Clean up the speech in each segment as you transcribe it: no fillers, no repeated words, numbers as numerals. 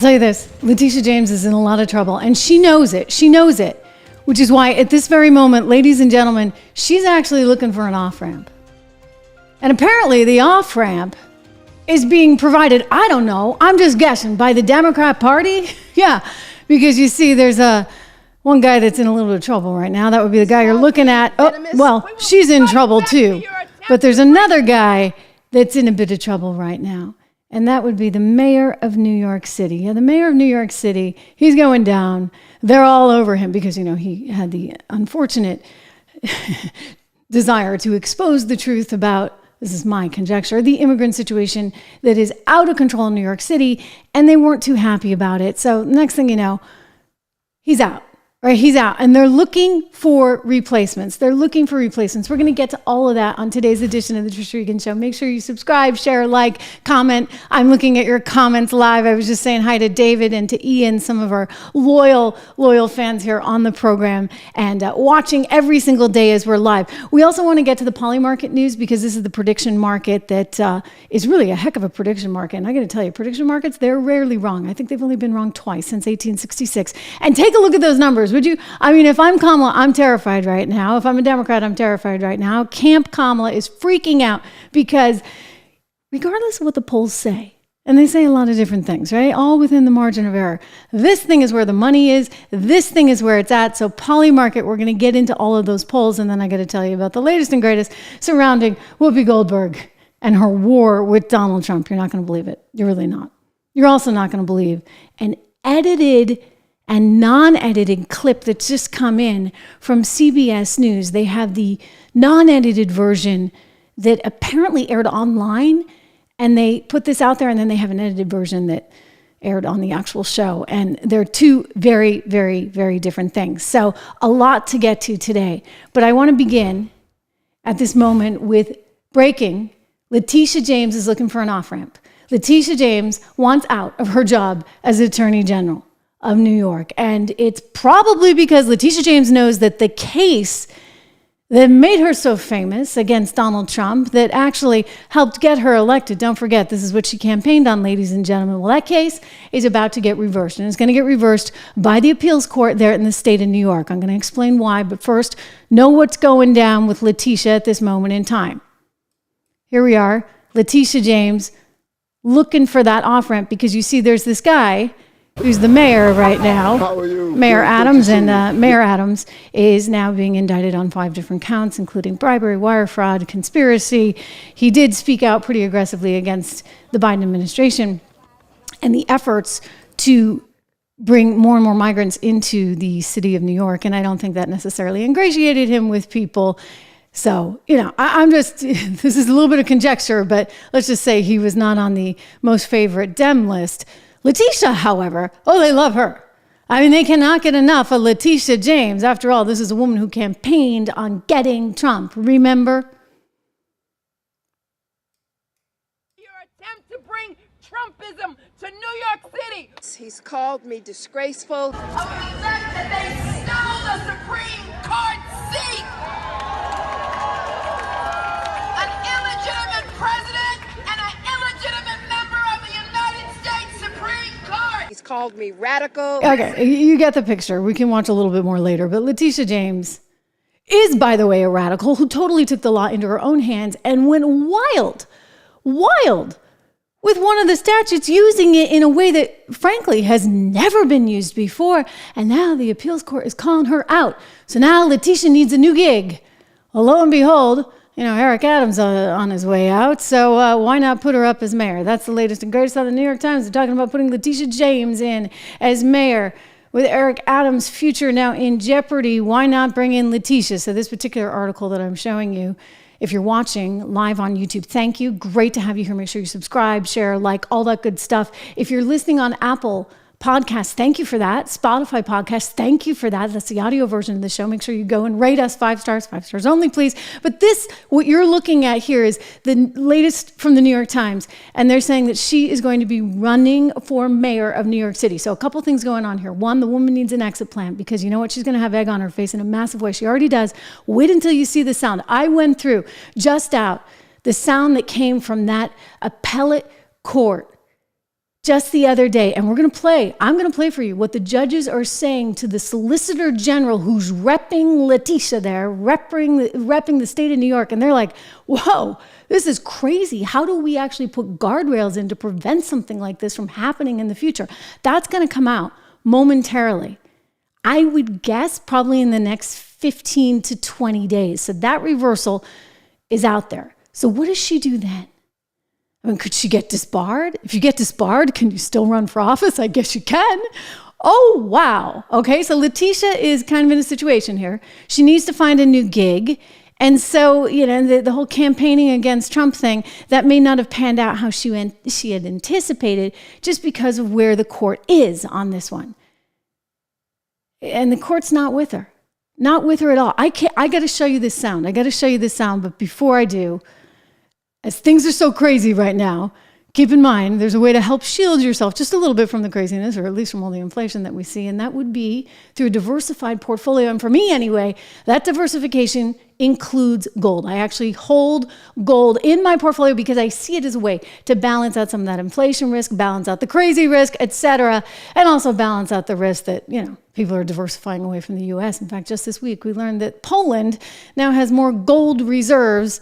I'll tell you this, Letitia James is in a lot of trouble, and she knows it. She knows it, which is why at this very moment, ladies and gentlemen, she's actually looking for an off-ramp. And apparently the off-ramp is being provided, I don't know, I'm just guessing, by the Democrat Party. Yeah, because you see there's one guy that's in a little bit of trouble right now. That would be the guy you're looking at. Oh, well, she's in trouble too. But there's another guy that's in a bit of trouble right now. And that would be the mayor of New York City. Yeah, the mayor of New York City, he's going down. They're all over him because, you know, he had the unfortunate desire to expose the truth about, this is my conjecture, the immigrant situation that is out of control in New York City, and they weren't too happy about it. So next thing you know, he's out. Right, he's out, and they're looking for replacements. We're going to get to all of that on today's edition of the Trish Regan Show. Make sure you subscribe, share, like, comment. I'm looking at your comments live. I was just saying hi to David and to Ian, some of our loyal fans here on the program, and watching every single day as we're live. We also want to get to the poly market news because this is the prediction market that is really a heck of a prediction market. And I got to tell you, prediction markets, they're rarely wrong. I think they've only been wrong twice since 1866. And take a look at those numbers. Would you? I mean, if I'm Kamala, I'm terrified right now. If I'm a Democrat, I'm terrified right now. Camp Kamala is freaking out because regardless of what the polls say, and they say a lot of different things, right? All within the margin of error. This thing is where the money is. This thing is where it's at. So poly market, we're going to get into all of those polls. And then I got to tell you about the latest and greatest surrounding Whoopi Goldberg and her war with Donald Trump. You're not going to believe it. You're really not. You're also not going to believe an edited and non-edited clip that's just come in from CBS News. They have the non-edited version that apparently aired online, and they put this out there, and then they have an edited version that aired on the actual show. And they're two very, very, very different things. So a lot to get to today. But I want to begin at this moment with breaking. Letitia James is looking for an off-ramp. Letitia James wants out of her job as Attorney General of New York. And it's probably because Letitia James knows that the case that made her so famous against Donald Trump, that actually helped get her elected, don't forget, this is what she campaigned on, ladies and gentlemen. Well, that case is about to get reversed, and it's going to get reversed by the appeals court there in the state of New York. I'm going to explain why, but first, know what's going down with Letitia at this moment in time. Here we are, Letitia James looking for that off-ramp, because you see there's this guy who's the mayor right now, Mayor Adams, and Mayor Adams is now being indicted on 5 different counts, including bribery, wire fraud, conspiracy. He did speak out pretty aggressively against the Biden administration and the efforts to bring more and more migrants into the city of New York, and I don't think that necessarily ingratiated him with people. So, you know, I'm just, this is a little bit of conjecture, but let's just say he was not on the most favorite Dem list. Letitia, however, oh, they love her. I mean, they cannot get enough of Letitia James. After all, this is a woman who campaigned on getting Trump. Remember? Your attempt to bring Trumpism to New York City. He's called me disgraceful. Of the fact that they stole the Supreme Court seat. An illegitimate president and an illegitimate member of the United States Supreme Court. He's called me radical. Okay, you get the picture. We can watch a little bit more later. But Letitia James is, by the way, a radical who totally took the law into her own hands and went wild with one of the statutes, using it in a way that, frankly, has never been used before. And now the appeals court is calling her out. So now Letitia needs a new gig. Well, lo and behold, you know, Eric Adams on his way out, so why not put her up as mayor? That's the latest and greatest out of the New York Times. They're talking about putting Letitia James in as mayor. With Eric Adams' future now in jeopardy, why not bring in Letitia? So this particular article that I'm showing you, if you're watching live on YouTube, thank you. Great to have you here. Make sure you subscribe, share, like, all that good stuff. If you're listening on Apple Podcasts, thank you for that. Spotify Podcasts, thank you for that. That's the audio version of the show. Make sure you go and rate us 5 stars only, please. But this, what you're looking at here, is the latest from the New York Times, and they're saying that she is going to be running for mayor of New York City. So a couple things going on here. One, the woman needs an exit plan, because you know what? She's going to have egg on her face in a massive way. She already does. Wait until you see the sound. I went through just out the sound that came from that appellate court just the other day, and I'm going to play for you what the judges are saying to the Solicitor General who's repping Letitia there, repping the state of New York. And they're like, whoa, this is crazy. How do we actually put guardrails in to prevent something like this from happening in the future? That's going to come out momentarily. I would guess probably in the next 15 to 20 days. So that reversal is out there. So what does she do then? I mean, could she get disbarred? If you get disbarred, can you still run for office? I guess you can. Oh, wow. Okay, so Letitia is kind of in a situation here. She needs to find a new gig. And so, the whole campaigning against Trump thing, that may not have panned out how she had anticipated just because of where the court is on this one. And the court's not with her. Not with her at all. I got to show you this sound. But before I do, as things are so crazy right now, keep in mind, there's a way to help shield yourself just a little bit from the craziness, or at least from all the inflation that we see, and that would be through a diversified portfolio. And for me anyway, that diversification includes gold. I actually hold gold in my portfolio because I see it as a way to balance out some of that inflation risk, balance out the crazy risk, etc., and also balance out the risk that, people are diversifying away from the U.S. In fact, just this week, we learned that Poland now has more gold reserves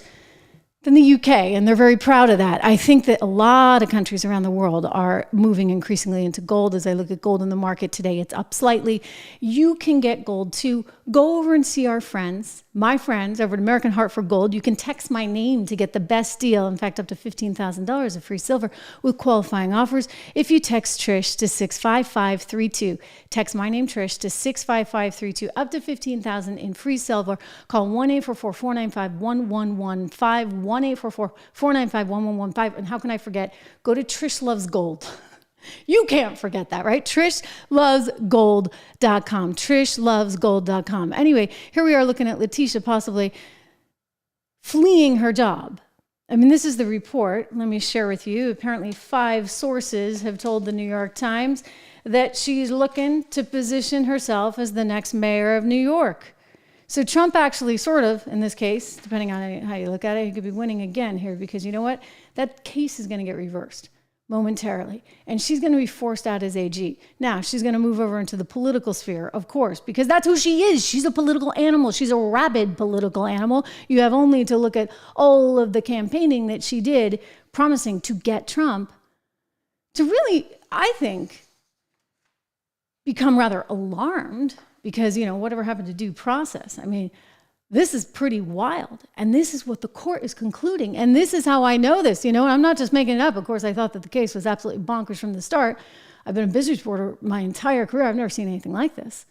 than the UK, and they're very proud of that. I think that a lot of countries around the world are moving increasingly into gold. As I look at gold in the market today, it's up slightly. You can get gold too. Go over and see our friends, my friends over at American Heart for Gold. You can text my name to get the best deal. In fact, up to $15,000 of free silver with qualifying offers. If you text Trish to 65532, text my name Trish to 65532, up to $15,000 in free silver. Call 1-844-495-1115. 1-844-495-1115. And how can I forget? Go to Trish Loves Gold. You can't forget that, right? TrishLovesGold.com. TrishLovesGold.com. Anyway, here we are looking at Letitia possibly fleeing her job. I mean, this is the report. Let me share with you. Apparently 5 sources have told the New York Times that she's looking to position herself as the next mayor of New York. So Trump actually sort of, in this case, depending on how you look at it, he could be winning again here because you know what? That case is going to get reversed momentarily. And she's going to be forced out as AG. Now, she's going to move over into the political sphere, of course, because that's who she is. She's a political animal. She's a rabid political animal. You have only to look at all of the campaigning that she did promising to get Trump to really, I think, become rather alarmed. Because, whatever happened to due process? I mean, this is pretty wild. And this is what the court is concluding. And this is how I know this, and I'm not just making it up. Of course, I thought that the case was absolutely bonkers from the start. I've been a business reporter my entire career. I've never seen anything like this.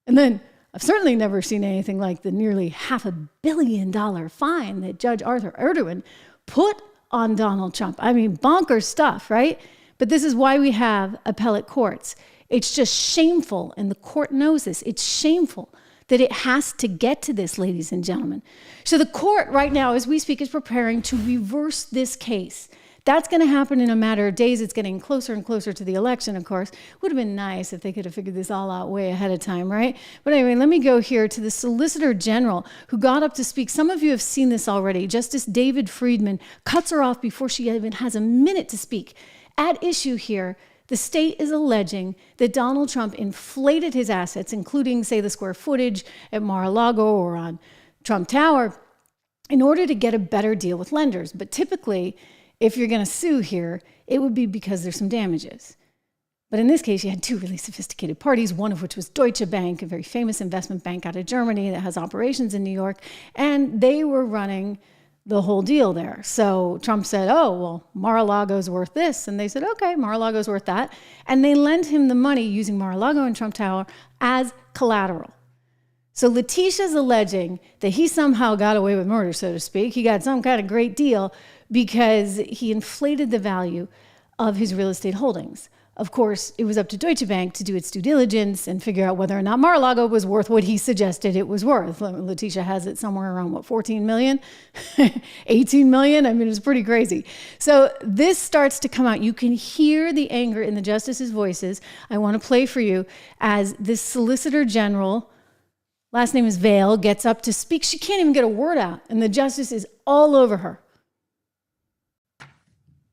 And then I've certainly never seen anything like the nearly $500 million fine that Judge Arthur Erdogan put on Donald Trump. I mean, bonkers stuff, right? But this is why we have appellate courts. It's just shameful, and the court knows this. It's shameful that it has to get to this, ladies and gentlemen. So the court right now, as we speak, is preparing to reverse this case. That's going to happen in a matter of days. It's getting closer and closer to the election, of course. Would have been nice if they could have figured this all out way ahead of time, right? But anyway, let me go here to the Solicitor General who got up to speak. Some of you have seen this already. Justice David Friedman cuts her off before she even has a minute to speak. At issue here, the state is alleging that Donald Trump inflated his assets, including, say, the square footage at Mar-a-Lago or on Trump Tower, in order to get a better deal with lenders. But typically, if you're going to sue here, it would be because there's some damages. But in this case, you had 2 really sophisticated parties, one of which was Deutsche Bank, a very famous investment bank out of Germany that has operations in New York, and they were running the whole deal there. So Trump said, oh, well, Mar-a-Lago's worth this. And they said, okay, Mar-a-Lago's worth that. And they lent him the money using Mar-a-Lago and Trump Tower as collateral. So Letitia's alleging that he somehow got away with murder, so to speak. He got some kind of great deal because he inflated the value of his real estate holdings. Of course, it was up to Deutsche Bank to do its due diligence and figure out whether or not Mar-a-Lago was worth what he suggested it was worth. Letitia has it somewhere around, 14 million? 18 million? I mean, it's pretty crazy. So this starts to come out. You can hear the anger in the justices' voices. I want to play for you as this Solicitor General, last name is Vale, gets up to speak. She can't even get a word out, and the justice is all over her.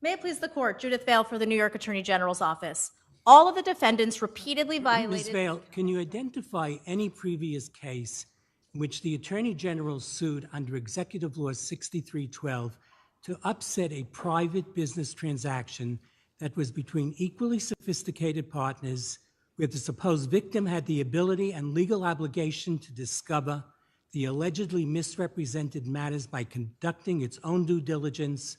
May it please the court, Judith Vale for the New York Attorney General's office. All of the defendants repeatedly violated— Ms. Vale, can you identify any previous case in which the Attorney General sued under Executive Law 6312 to upset a private business transaction that was between equally sophisticated partners, where the supposed victim had the ability and legal obligation to discover the allegedly misrepresented matters by conducting its own due diligence,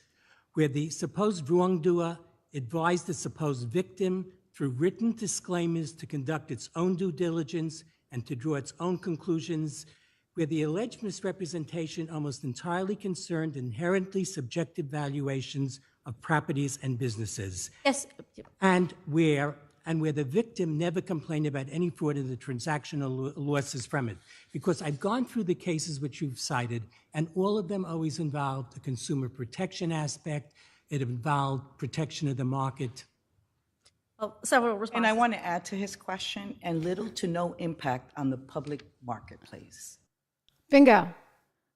where the supposed wrongdoer advised the supposed victim through written disclaimers to conduct its own due diligence and to draw its own conclusions, where the alleged misrepresentation almost entirely concerned inherently subjective valuations of properties and businesses. Yes. And where the victim never complained about any fraud in the transactional losses from it. Because I've gone through the cases which you've cited, and all of them always involved the consumer protection aspect. It involved protection of the market. Several responses. And I want to add to his question, and little to no impact on the public marketplace. Bingo.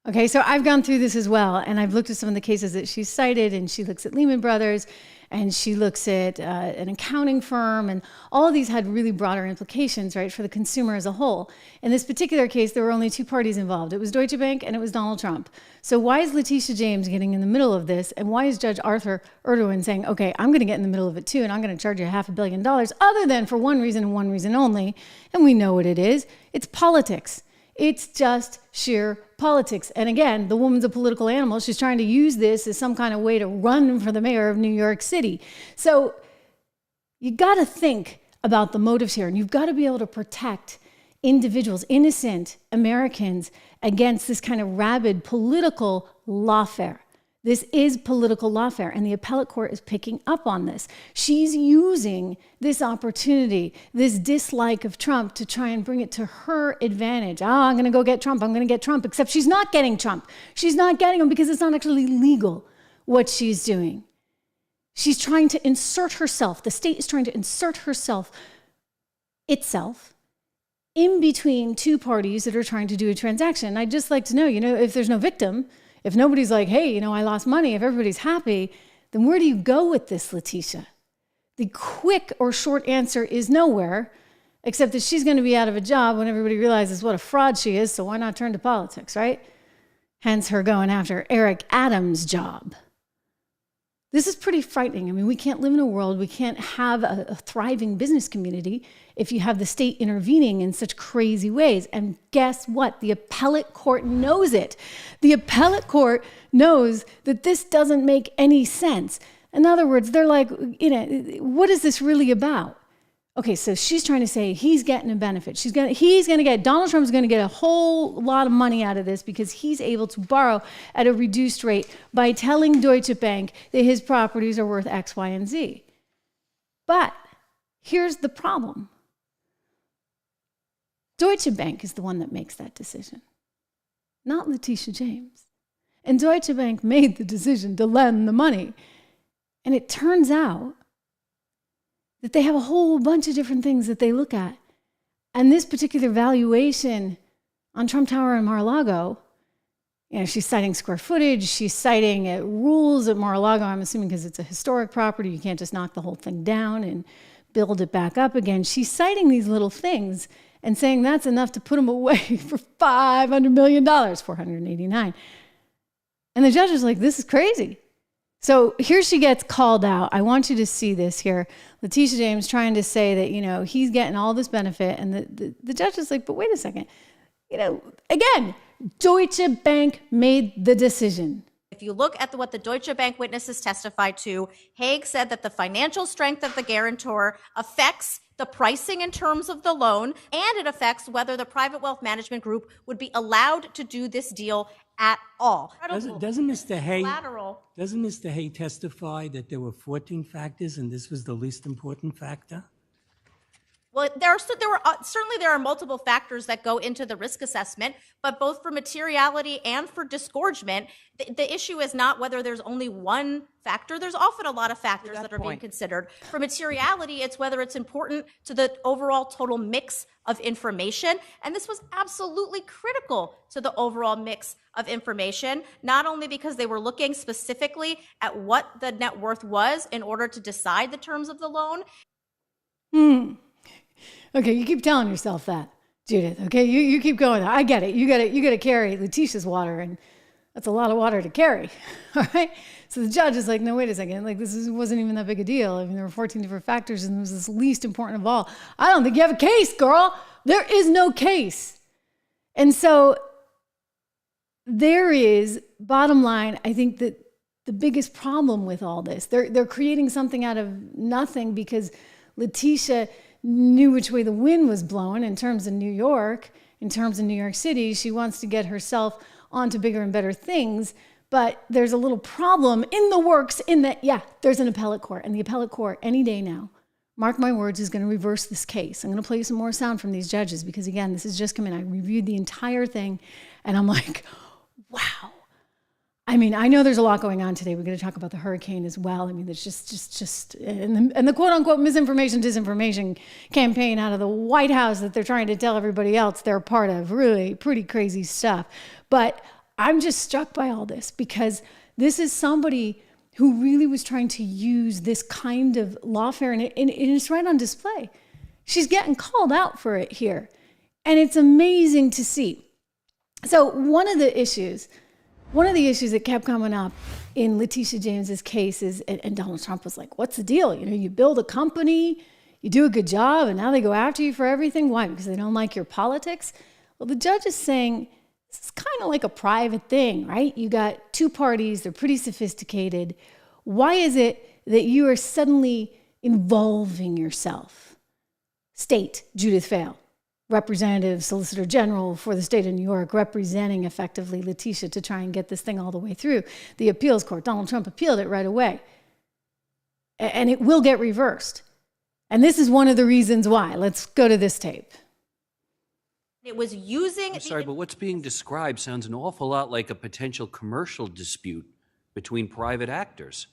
Okay, so I've gone through this as well, and I've looked at some of the cases that she cited, and she looks at Lehman Brothers, and she looks at an accounting firm, and all of these had really broader implications, right, for the consumer as a whole. In this particular case, there were only two parties involved. It was Deutsche Bank and it was Donald Trump. So why is Letitia James getting in the middle of this, and why is Judge Arthur Erdogan saying, okay, I'm going to get in the middle of it too, and I'm going to charge you $500 million, other than for one reason and one reason only, and we know what it is. It's politics. It's just sheer politics. And again, the woman's a political animal. She's trying to use this as some kind of way to run for the mayor of New York City. So you got to think about the motives here, and you've got to be able to protect individuals, innocent Americans, against this kind of rabid political lawfare. This is political lawfare, and the appellate court is picking up on this. She's using this opportunity, this dislike of Trump, to try and bring it to her advantage. Oh, I'm going to go get Trump. I'm going to get Trump. Except she's not getting Trump. She's not getting him because it's not actually legal what she's doing. She's trying to insert herself. The state is trying to insert herself, itself, in between two parties that are trying to do a transaction. I'd just like to know, if there's no victim, if nobody's like, hey, I lost money, if everybody's happy, then where do you go with this, Letitia? The quick or short answer is nowhere, except that she's going to be out of a job when everybody realizes what a fraud she is, so why not turn to politics, right? Hence her going after Eric Adams' job. This is pretty frightening. I mean, we can't live in a world, we can't have a thriving business community if you have the state intervening in such crazy ways. And guess what? The appellate court knows it. The appellate court knows that this doesn't make any sense. In other words, they're like, what is this really about? Okay, so she's trying to say he's getting a benefit. Donald Trump's going to get a whole lot of money out of this because he's able to borrow at a reduced rate by telling Deutsche Bank that his properties are worth X, Y, and Z. But here's the problem. Deutsche Bank is the one that makes that decision, not Letitia James. And Deutsche Bank made the decision to lend the money. And it turns out that they have a whole bunch of different things that they look at. And this particular valuation on Trump Tower in Mar-a-Lago, she's citing square footage, she's citing rules at Mar-a-Lago, I'm assuming because it's a historic property, you can't just knock the whole thing down and build it back up again. She's citing these little things and saying that's enough to put them away for $500 million, $489. And the judge is like, this is crazy. So here she gets called out. I want you to see this here. Letitia James trying to say that, he's getting all this benefit. And the judge is like, but wait a second. Again, Deutsche Bank made the decision. If you look at what the Deutsche Bank witnesses testified to, Haig said that the financial strength of the guarantor affects the pricing in terms of the loan, and it affects whether the private wealth management group would be allowed to do this deal at all. Doesn't Mr. Haig testify that there were 14 factors and this was the least important factor? Well, certainly there are multiple factors that go into the risk assessment, but both for materiality and for disgorgement, the issue is not whether there's only one factor. There's often a lot of factors that are being considered. For materiality, it's whether it's important to the overall total mix of information, and this was absolutely critical to the overall mix of information, not only because they were looking specifically at what the net worth was in order to decide the terms of the loan. Okay, you keep telling yourself that, Judith. Okay, you keep going. I get it. You got to carry Letitia's water, and that's a lot of water to carry. All right. So the judge is like, no, wait a second. Like wasn't even that big a deal. I mean, there were 14 different factors, and it was this least important of all. I don't think you have a case, girl. There is no case. And so there is, bottom line, I think that the biggest problem with all this, they're creating something out of nothing because Letitia knew which way the wind was blowing in terms of New York, in terms of New York City. She wants to get herself onto bigger and better things, but there's a little problem in the works in that, there's an appellate court, and the appellate court any day now, mark my words, is going to reverse this case. I'm going to play you some more sound from these judges because, again, this has just come in. I reviewed the entire thing, and I'm like, wow. I mean, I know there's a lot going on today. We're going to talk about the hurricane as well. I mean, there's just and the quote unquote misinformation, disinformation campaign out of the White House that they're trying to tell everybody else they're part of. Really pretty crazy stuff. But I'm just struck by all this because this is somebody who really was trying to use this kind of lawfare, and it's right on display. She's getting called out for it here. And it's amazing to see. So one of the issues that kept coming up in Letitia James's case is, and Donald Trump was like, what's the deal? You know, you build a company, you do a good job, and now they go after you for everything. Why? Because they don't like your politics? Well, the judge is saying, this is kind of like a private thing, right? You got two parties, they're pretty sophisticated. Why is it that you are suddenly involving yourself? State, Judith Fail. Representative Solicitor General for the state of New York, representing effectively Letitia to try and get this thing all the way through. The appeals court, Donald Trump appealed it right away. And it will get reversed. And this is one of the reasons why. Let's go to this tape. It was using... I'm sorry, but what's being described sounds an awful lot like a potential commercial dispute between private actors.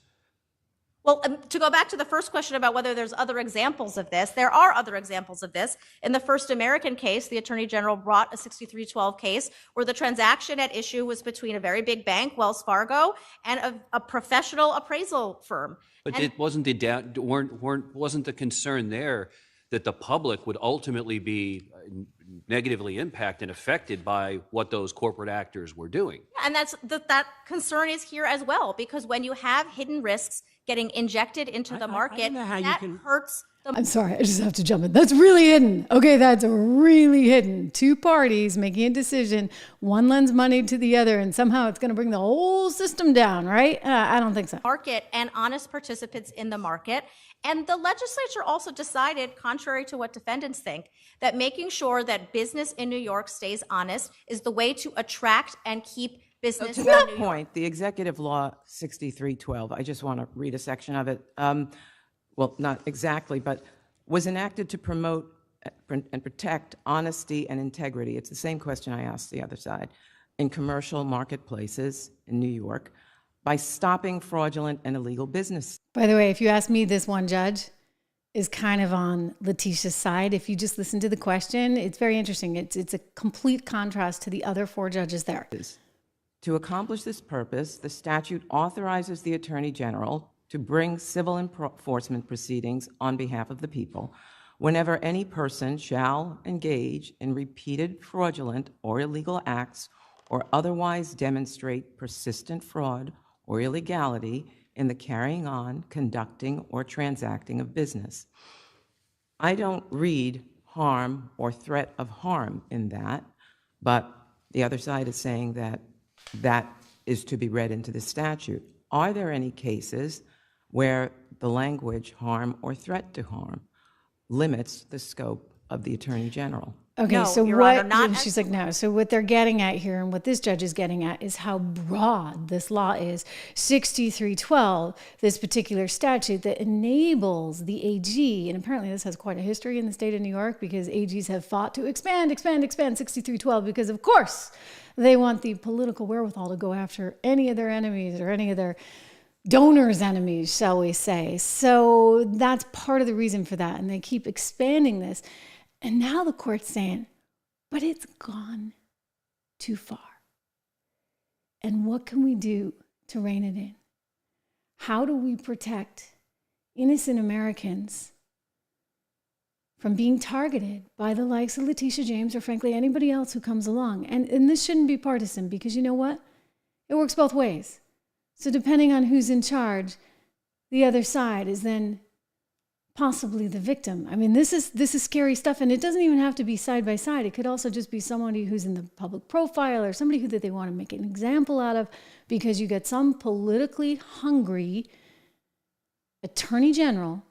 Well, to go back to the first question about whether there's other examples of this, there are other examples of this. In the First American case, the Attorney General brought a 6312 case where the transaction at issue was between a very big bank, Wells Fargo, and a professional appraisal firm. But it wasn't the concern there that the public would ultimately be negatively impacted and affected by what those corporate actors were doing. And that concern is here as well, because when you have hidden risks getting injected into the market, that hurts the... I'm sorry, I just have to jump in. That's really hidden. Okay, that's really hidden. Two parties making a decision, one lends money to the other, and somehow it's going to bring the whole system down, right? I don't think so. Market and honest participants in the market. And the legislature also decided, contrary to what defendants think, that making sure that business in New York stays honest is the way to attract and keep business to in that New York. point, the Executive Law 6312, I just want to read a section of it. Well, not exactly, but was enacted to promote and protect honesty and integrity. It's the same question I asked the other side. In commercial marketplaces in New York, by stopping fraudulent and illegal business. By the way, if you ask me, this one judge is kind of on Letitia's side. If you just listen to the question, it's very interesting. It's a complete contrast to the other four judges there. To accomplish this purpose, the statute authorizes the Attorney General to bring civil enforcement proceedings on behalf of the people whenever any person shall engage in repeated fraudulent or illegal acts or otherwise demonstrate persistent fraud or illegality in the carrying on, conducting, or transacting of business. I don't read harm or threat of harm in that, but the other side is saying that that is to be read into the statute. Are there any cases where the language harm or threat to harm limits the scope of the Attorney General. Okay, No, so Your what, Honor, not she's like, no. So what they're getting at here and what this judge is getting at is how broad this law is. 6312, this particular statute that enables the AG, and apparently this has quite a history in the state of New York because AGs have fought to expand 6312 because, of course, they want the political wherewithal to go after any of their enemies or any of their donors' enemies, shall we say. So that's part of the reason for that. And they keep expanding this. And now the court's saying, but it's gone too far. And what can we do to rein it in? How do we protect innocent Americans from being targeted by the likes of Letitia James or frankly anybody else who comes along? And this shouldn't be partisan because you know what? It works both ways. So depending on who's in charge, the other side is then possibly the victim. I mean, this is scary stuff, and it doesn't even have to be side by side. It could also just be somebody who's in the public profile or somebody that they want to make an example out of, because you get some politically hungry attorney general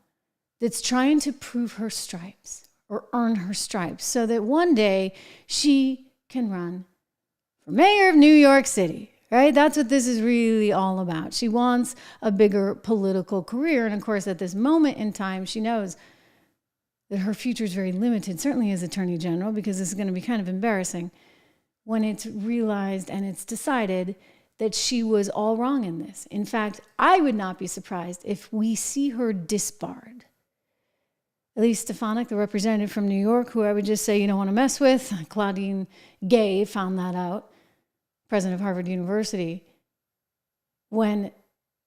that's trying to prove her stripes or earn her stripes so that one day she can run for mayor of New York City. Right? That's what this is really all about. She wants a bigger political career. And of course, at this moment in time, she knows that her future is very limited, certainly as Attorney General, because this is going to be kind of embarrassing when it's realized and it's decided that she was all wrong in this. In fact, I would not be surprised if we see her disbarred. Elise Stefanik, the representative from New York, who I would just say you don't want to mess with, Claudine Gay found that out, president of Harvard University, when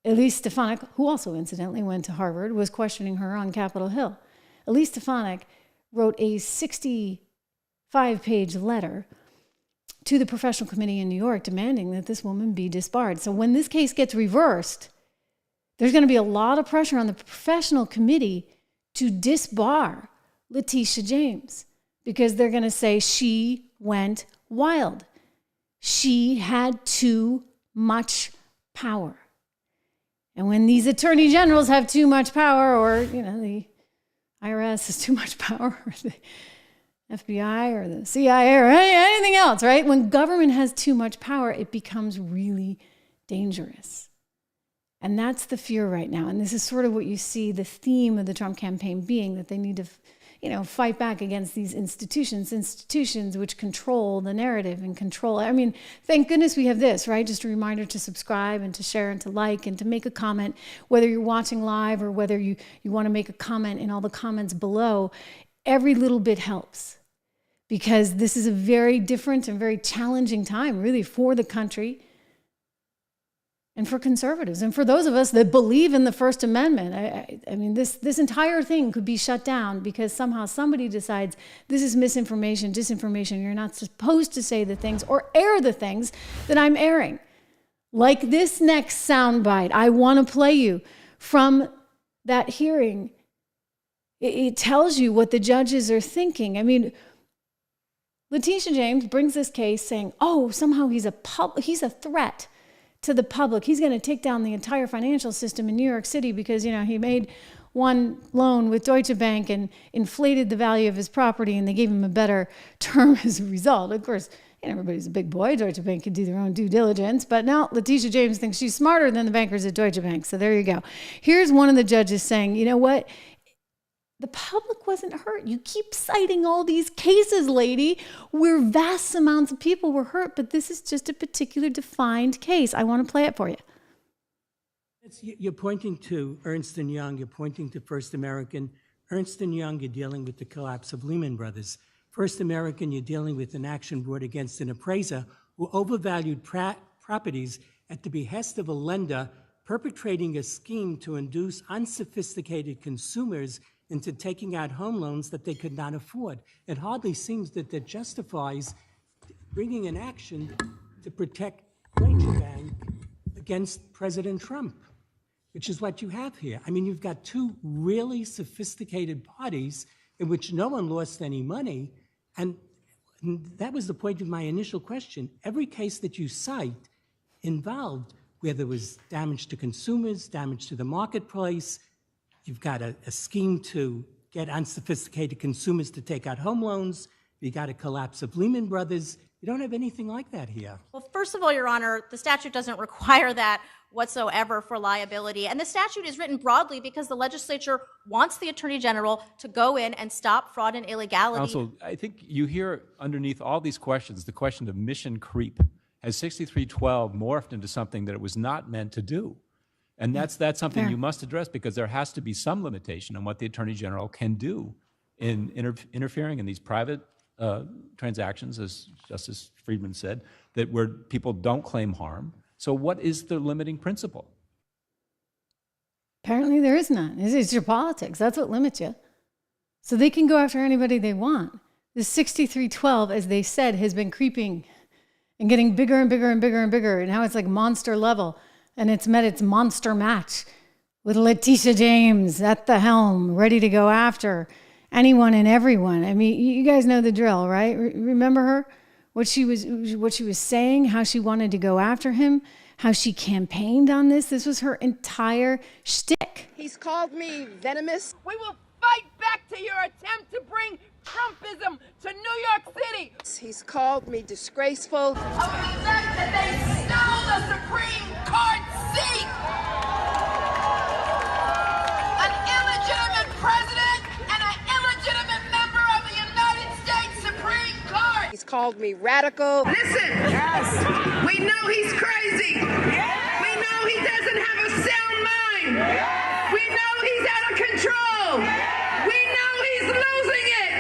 Elise Stefanik, who also incidentally went to Harvard, was questioning her on Capitol Hill. Elise Stefanik wrote a 65-page letter to the professional committee in New York demanding that this woman be disbarred. So when this case gets reversed, there's going to be a lot of pressure on the professional committee to disbar Letitia James because they're going to say she went wild. She had too much power. And when these attorney generals have too much power, or, the IRS has too much power, or the FBI or the CIA or anything else, right? When government has too much power, it becomes really dangerous. And that's the fear right now. And this is sort of what you see the theme of the Trump campaign being, that they need to fight back against these institutions which control the narrative and control. I mean, thank goodness we have this, right? Just a reminder to subscribe and to share and to like and to make a comment, whether you're watching live or whether you want to make a comment in all the comments below. Every little bit helps because this is a very different and very challenging time really for the country and for conservatives, and for those of us that believe in the First Amendment. I mean, this entire thing could be shut down because somehow somebody decides this is misinformation, disinformation. You're not supposed to say the things or air the things that I'm airing. Like this next soundbite I want to play you from that hearing. It tells you what the judges are thinking. I mean, Letitia James brings this case saying, oh, somehow he's a threat to the public. He's going to take down the entire financial system in New York City because, he made one loan with Deutsche Bank and inflated the value of his property, and they gave him a better term as a result. Of course, everybody's a big boy. Deutsche Bank can do their own due diligence. But now Letitia James thinks she's smarter than the bankers at Deutsche Bank. So there you go. Here's one of the judges saying, you know what? The public wasn't hurt. You keep citing all these cases, lady, where vast amounts of people were hurt, but this is just a particular defined case. I want to play it for you. You're pointing to Ernst & Young. You're pointing to First American. Ernst & Young, you're dealing with the collapse of Lehman Brothers. First American, you're dealing with an action brought against an appraiser who overvalued properties at the behest of a lender, perpetrating a scheme to induce unsophisticated consumers into taking out home loans that they could not afford. It hardly seems that justifies bringing an action to protect Deutsche Bank against President Trump, which is what you have here. I mean, you've got two really sophisticated parties in which no one lost any money, and that was the point of my initial question. Every case that you cite involved where there was damage to consumers, damage to the marketplace. You've got a scheme to get unsophisticated consumers to take out home loans. You got a collapse of Lehman Brothers. You don't have anything like that here. Well, first of all, Your Honor, the statute doesn't require that whatsoever for liability. And the statute is written broadly because the legislature wants the Attorney General to go in and stop fraud and illegality. Counsel, I think you hear underneath all these questions the question of mission creep. Has 6312 morphed into something that it was not meant to do? And that's something you must address, because there has to be some limitation on what the Attorney General can do in interfering in these private transactions, as Justice Friedman said, that where people don't claim harm. So what is the limiting principle? Apparently there is none. It's your politics. That's what limits you. So they can go after anybody they want. The 6312, as they said, has been creeping and getting bigger and bigger and bigger and bigger. And now it's like monster level. And it's met its monster match with Letitia James at the helm, ready to go after anyone and everyone. I mean, you guys know the drill, right? Remember her? What she was saying, how she wanted to go after him, how she campaigned on this. This was her entire shtick. He's called me venomous. We will fight back to your attempt to bring Trumpism to New York City. He's called me disgraceful. Of the fact that they stole the Supreme Court seat. An illegitimate president and an illegitimate member of the United States Supreme Court. He's called me radical. Listen, we know he's crazy. We know he doesn't have a sound mind. We know he's out of control. We know he's losing it.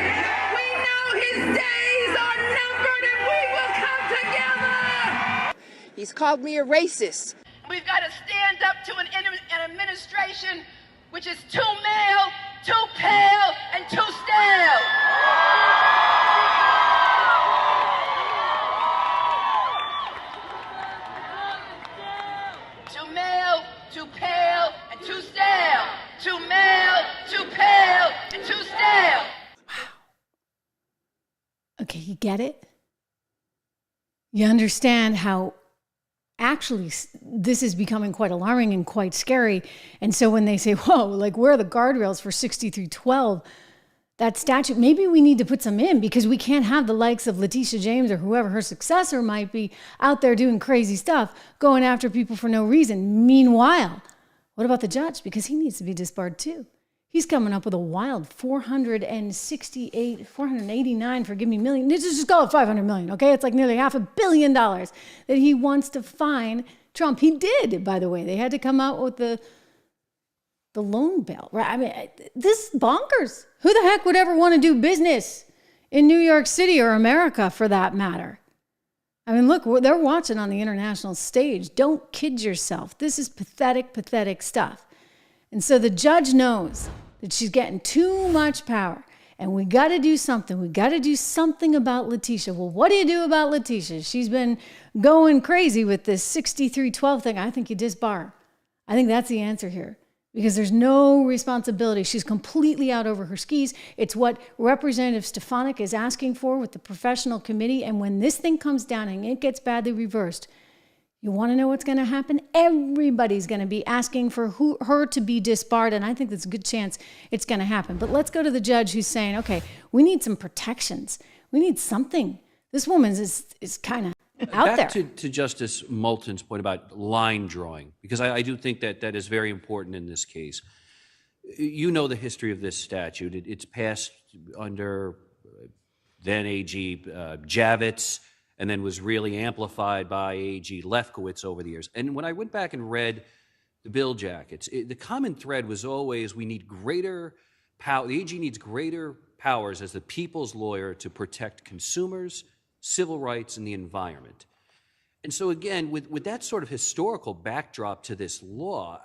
We know his days are numbered and we will come together. He's called me a racist. We've got to stand up to an administration which is too male, too pale, and too stale. Too male, too pale, and too stale. Too male, too pale, and too stale. Okay, you get it? You understand how actually this is becoming quite alarming and quite scary. And so when they say, whoa, like where are the guardrails for 6312? That statute, maybe we need to put some in, because we can't have the likes of Letitia James or whoever her successor might be out there doing crazy stuff, going after people for no reason. Meanwhile, what about the judge? Because he needs to be disbarred too. He's coming up with a wild 489, forgive me, million. Let's just call it 500 million, okay? It's like nearly $500 million that he wants to fine Trump. He did, by the way. They had to come out with the loan bill, right? I mean, this is bonkers. Who the heck would ever want to do business in New York City or America for that matter? I mean, look, they're watching on the international stage. Don't kid yourself. This is pathetic, pathetic stuff. And so the judge knows that she's getting too much power, and we got to do something. We got to do something about Letitia. Well, what do you do about Letitia? She's been going crazy with this 6312 thing. I think you disbar. I think that's the answer here, because there's no responsibility. She's completely out over her skis. It's what Representative Stefanik is asking for with the professional committee. And when this thing comes down and it gets badly reversed, you want to know what's going to happen? Everybody's going to be asking for her to be disbarred, and I think there's a good chance it's going to happen. But let's go to the judge who's saying, okay, we need some protections. We need something. This woman is kind of out there. Back to Justice Moulton's point about line drawing, because I do think that is very important in this case. You know the history of this statute. It's passed under then AG Javits, and then was really amplified by AG Lefkowitz over the years. And when I went back and read the bill jackets, the common thread was always we need greater power. The AG needs greater powers as the people's lawyer to protect consumers, civil rights, and the environment. And so again, with that sort of historical backdrop to this law,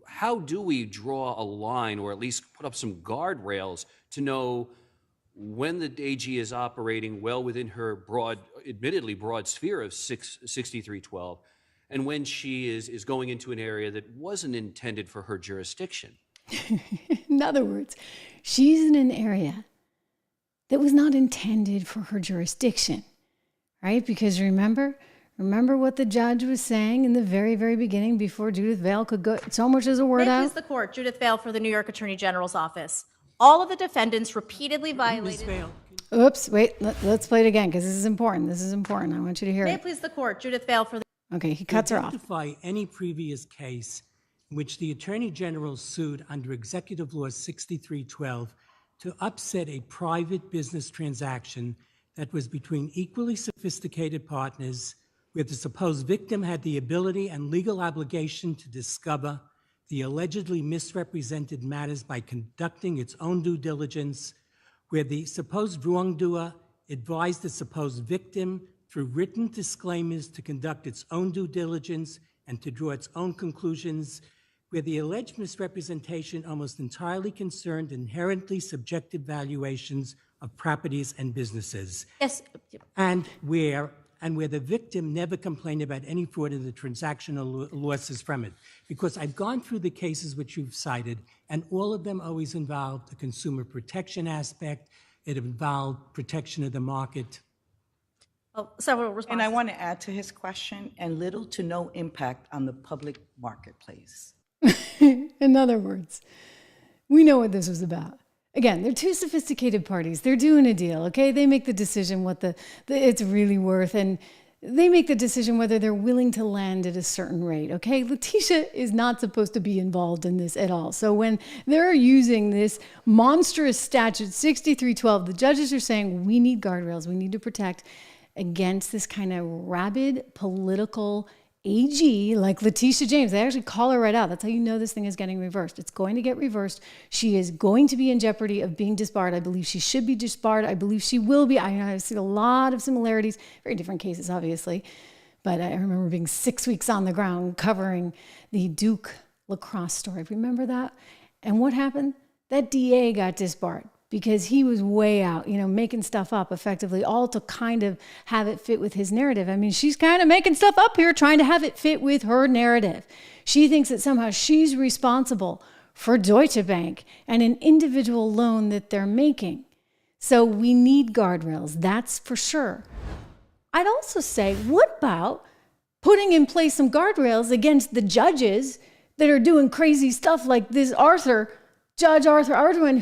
how do we draw a line, or at least put up some guardrails to know when the AG is operating well within her admittedly broad sphere of 6312, and when she is going into an area that wasn't intended for her jurisdiction? In other words, she's in an area that was not intended for her jurisdiction, right? Because remember what the judge was saying in the very, very beginning before Judith Vale could go so much as a word May it out? please the court, Judith Vale for the New York Attorney General's office. All of the defendants repeatedly Ms. violated. Vale, Oops, wait, let's play it again because this is important. This is important. I want you to hear May it. it please the court, Judith Vale for the. Okay, he cuts her off. identify any previous case in which the Attorney General sued under Executive Law 6312 to upset a private business transaction that was between equally sophisticated partners, where the supposed victim had the ability and legal obligation to discover the allegedly misrepresented matters by conducting its own due diligence, where the supposed wrongdoer advised the supposed victim through written disclaimers to conduct its own due diligence and to draw its own conclusions, where the alleged misrepresentation almost entirely concerned inherently subjective valuations of properties and businesses. Yes. And where the victim never complained about any fraud in the transactional losses from it. Because I've gone through the cases which you've cited, and all of them always involved the consumer protection aspect. It involved protection of the market. Well, several responses. And I want to add to his question, and little to no impact on the public marketplace. In other words, we know what this was about. Again, they're two sophisticated parties. They're doing a deal, okay? They make the decision what it's really worth, and they make the decision whether they're willing to land at a certain rate, okay? Letitia is not supposed to be involved in this at all. So when they're using this monstrous statute, 6312, the judges are saying, we need guardrails, we need to protect against this kind of rabid political AG like Letitia James. They actually call her right out. That's how you know this thing is getting reversed. It's going to get reversed. She is going to be in jeopardy of being disbarred. I believe she should be disbarred. I believe she will be. I've seen a lot of similarities, very different cases, obviously. But I remember being 6 weeks on the ground covering the Duke lacrosse story. Remember that? And what happened? That DA got disbarred because he was way out, making stuff up effectively, all to kind of have it fit with his narrative. I mean, she's kind of making stuff up here, trying to have it fit with her narrative. She thinks that somehow she's responsible for Deutsche Bank and an individual loan that they're making. So we need guardrails, that's for sure. I'd also say, what about putting in place some guardrails against the judges that are doing crazy stuff like this Judge Arthur Ardoin,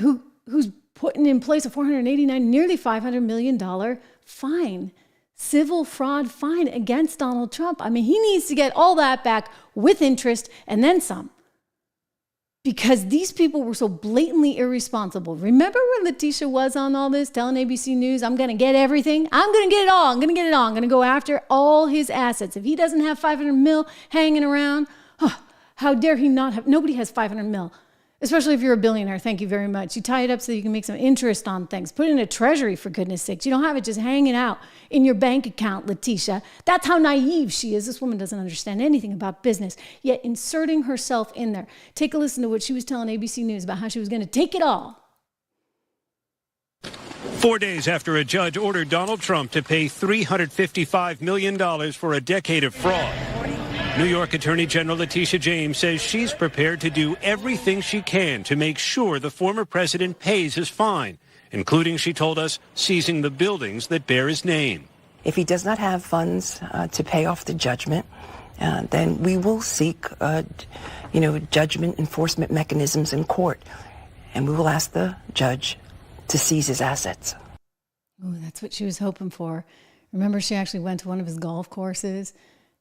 who's putting in place a $489, nearly $500 million fine, civil fraud fine against Donald Trump. I mean, he needs to get all that back with interest and then some. Because these people were so blatantly irresponsible. Remember when Letitia was on all this, telling ABC News, I'm going to get everything. I'm going to get it all. I'm going to get it all. I'm going to go after all his assets. If he doesn't have 500 mil hanging around, how dare he not have? Nobody has 500 mil. Especially if you're a billionaire, thank you very much. You tie it up so you can make some interest on things. Put it in a treasury, for goodness sakes. You don't have it just hanging out in your bank account, Letitia. That's how naive she is. This woman doesn't understand anything about business, yet inserting herself in there. Take a listen to what she was telling ABC News about how she was going to take it all. 4 days after a judge ordered Donald Trump to pay $355 million for a decade of fraud, New York Attorney General Letitia James says she's prepared to do everything she can to make sure the former president pays his fine, including, she told us, seizing the buildings that bear his name. If he does not have funds to pay off the judgment, then we will seek, judgment enforcement mechanisms in court, and we will ask the judge to seize his assets. Oh, that's what she was hoping for. Remember, she actually went to one of his golf courses,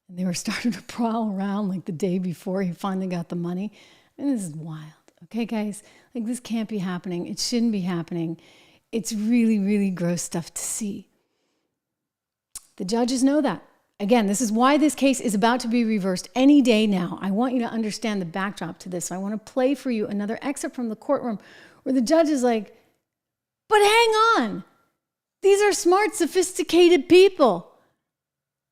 and they were starting to prowl around like the day before he finally got the money. And this is wild. Okay, guys? Like, this can't be happening. It shouldn't be happening. It's really, really gross stuff to see. The judges know that. Again, this is why this case is about to be reversed any day now. I want you to understand the backdrop to this. So I want to play for you another excerpt from the courtroom where the judge is like, but hang on. These are smart, sophisticated people.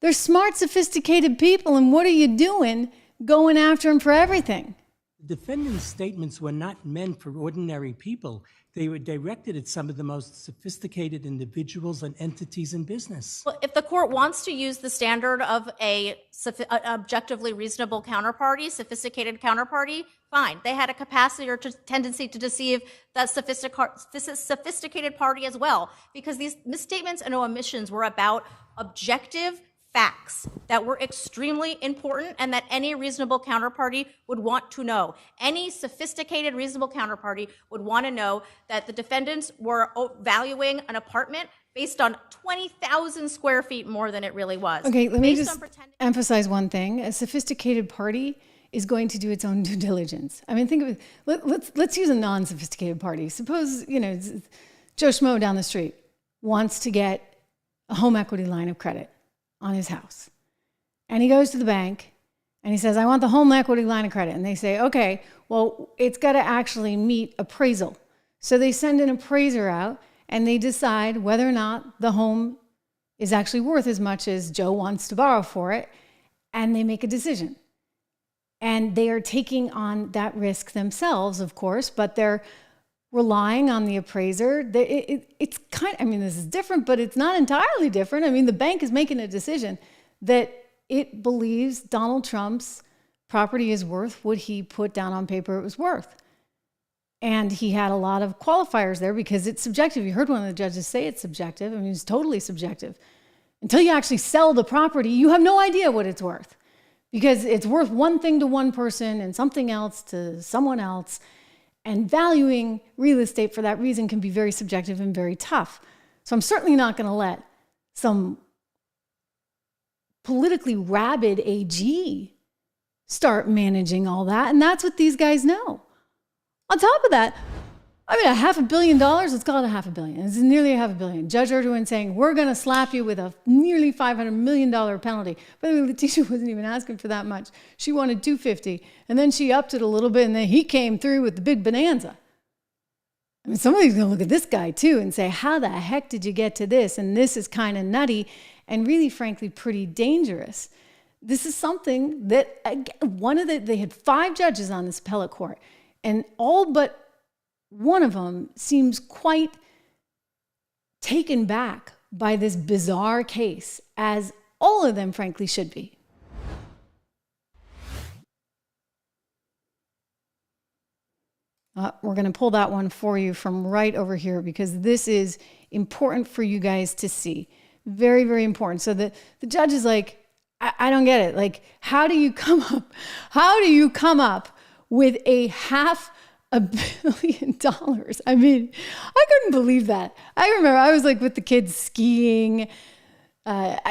They're smart, sophisticated people, and what are you doing going after them for everything? The defendant's statements were not meant for ordinary people. They were directed at some of the most sophisticated individuals and entities in business. Well, if the court wants to use the standard of an objectively reasonable counterparty, sophisticated counterparty, fine. They had a capacity or tendency to deceive that sophisticated party as well, because these misstatements and omissions were about objective facts that were extremely important and that any reasonable counterparty would want to know. Any sophisticated, reasonable counterparty would want to know that the defendants were valuing an apartment based on 20,000 square feet more than it really was. Okay, let me just emphasize one thing. A sophisticated party is going to do its own due diligence. I mean, think of it. Let's use a non-sophisticated party. Suppose, Joe Schmo down the street wants to get a home equity line of credit on his house. And he goes to the bank and he says, I want the home equity line of credit. And they say, okay, well, it's got to actually meet appraisal. So they send an appraiser out and they decide whether or not the home is actually worth as much as Joe wants to borrow for it. And they make a decision. And they are taking on that risk themselves, of course, but they're relying on the appraiser. It's kind of, this is different, but it's not entirely different. I mean, the bank is making a decision that it believes Donald Trump's property is worth what he put down on paper it was worth. And he had a lot of qualifiers there because it's subjective. You heard one of the judges say it's subjective. It's totally subjective. Until you actually sell the property, you have no idea what it's worth because it's worth one thing to one person and something else to someone else. And valuing real estate for that reason can be very subjective and very tough. So I'm certainly not going to let some politically rabid AG start managing all that. And that's what these guys know. On top of that, $500 million, let's call it $500 million. It's nearly $500 million. Judge Erdogan saying, we're going to slap you with a nearly $500 million penalty. By the way, Letitia wasn't even asking for that much. She wanted $250, and then she upped it a little bit, and then he came through with the big bonanza. Somebody's going to look at this guy, too, and say, how the heck did you get to this? And this is kind of nutty and really, frankly, pretty dangerous. This is something that, they had 5 judges on this appellate court, and all but one of them seems quite taken back by this bizarre case, as all of them, frankly, should be. We're going to pull that one for you from right over here because this is important for you guys to see. Very, very important. So the judge is like, I don't get it. Like, how do you come up with $500 million? I couldn't believe that. I remember I was like with the kids skiing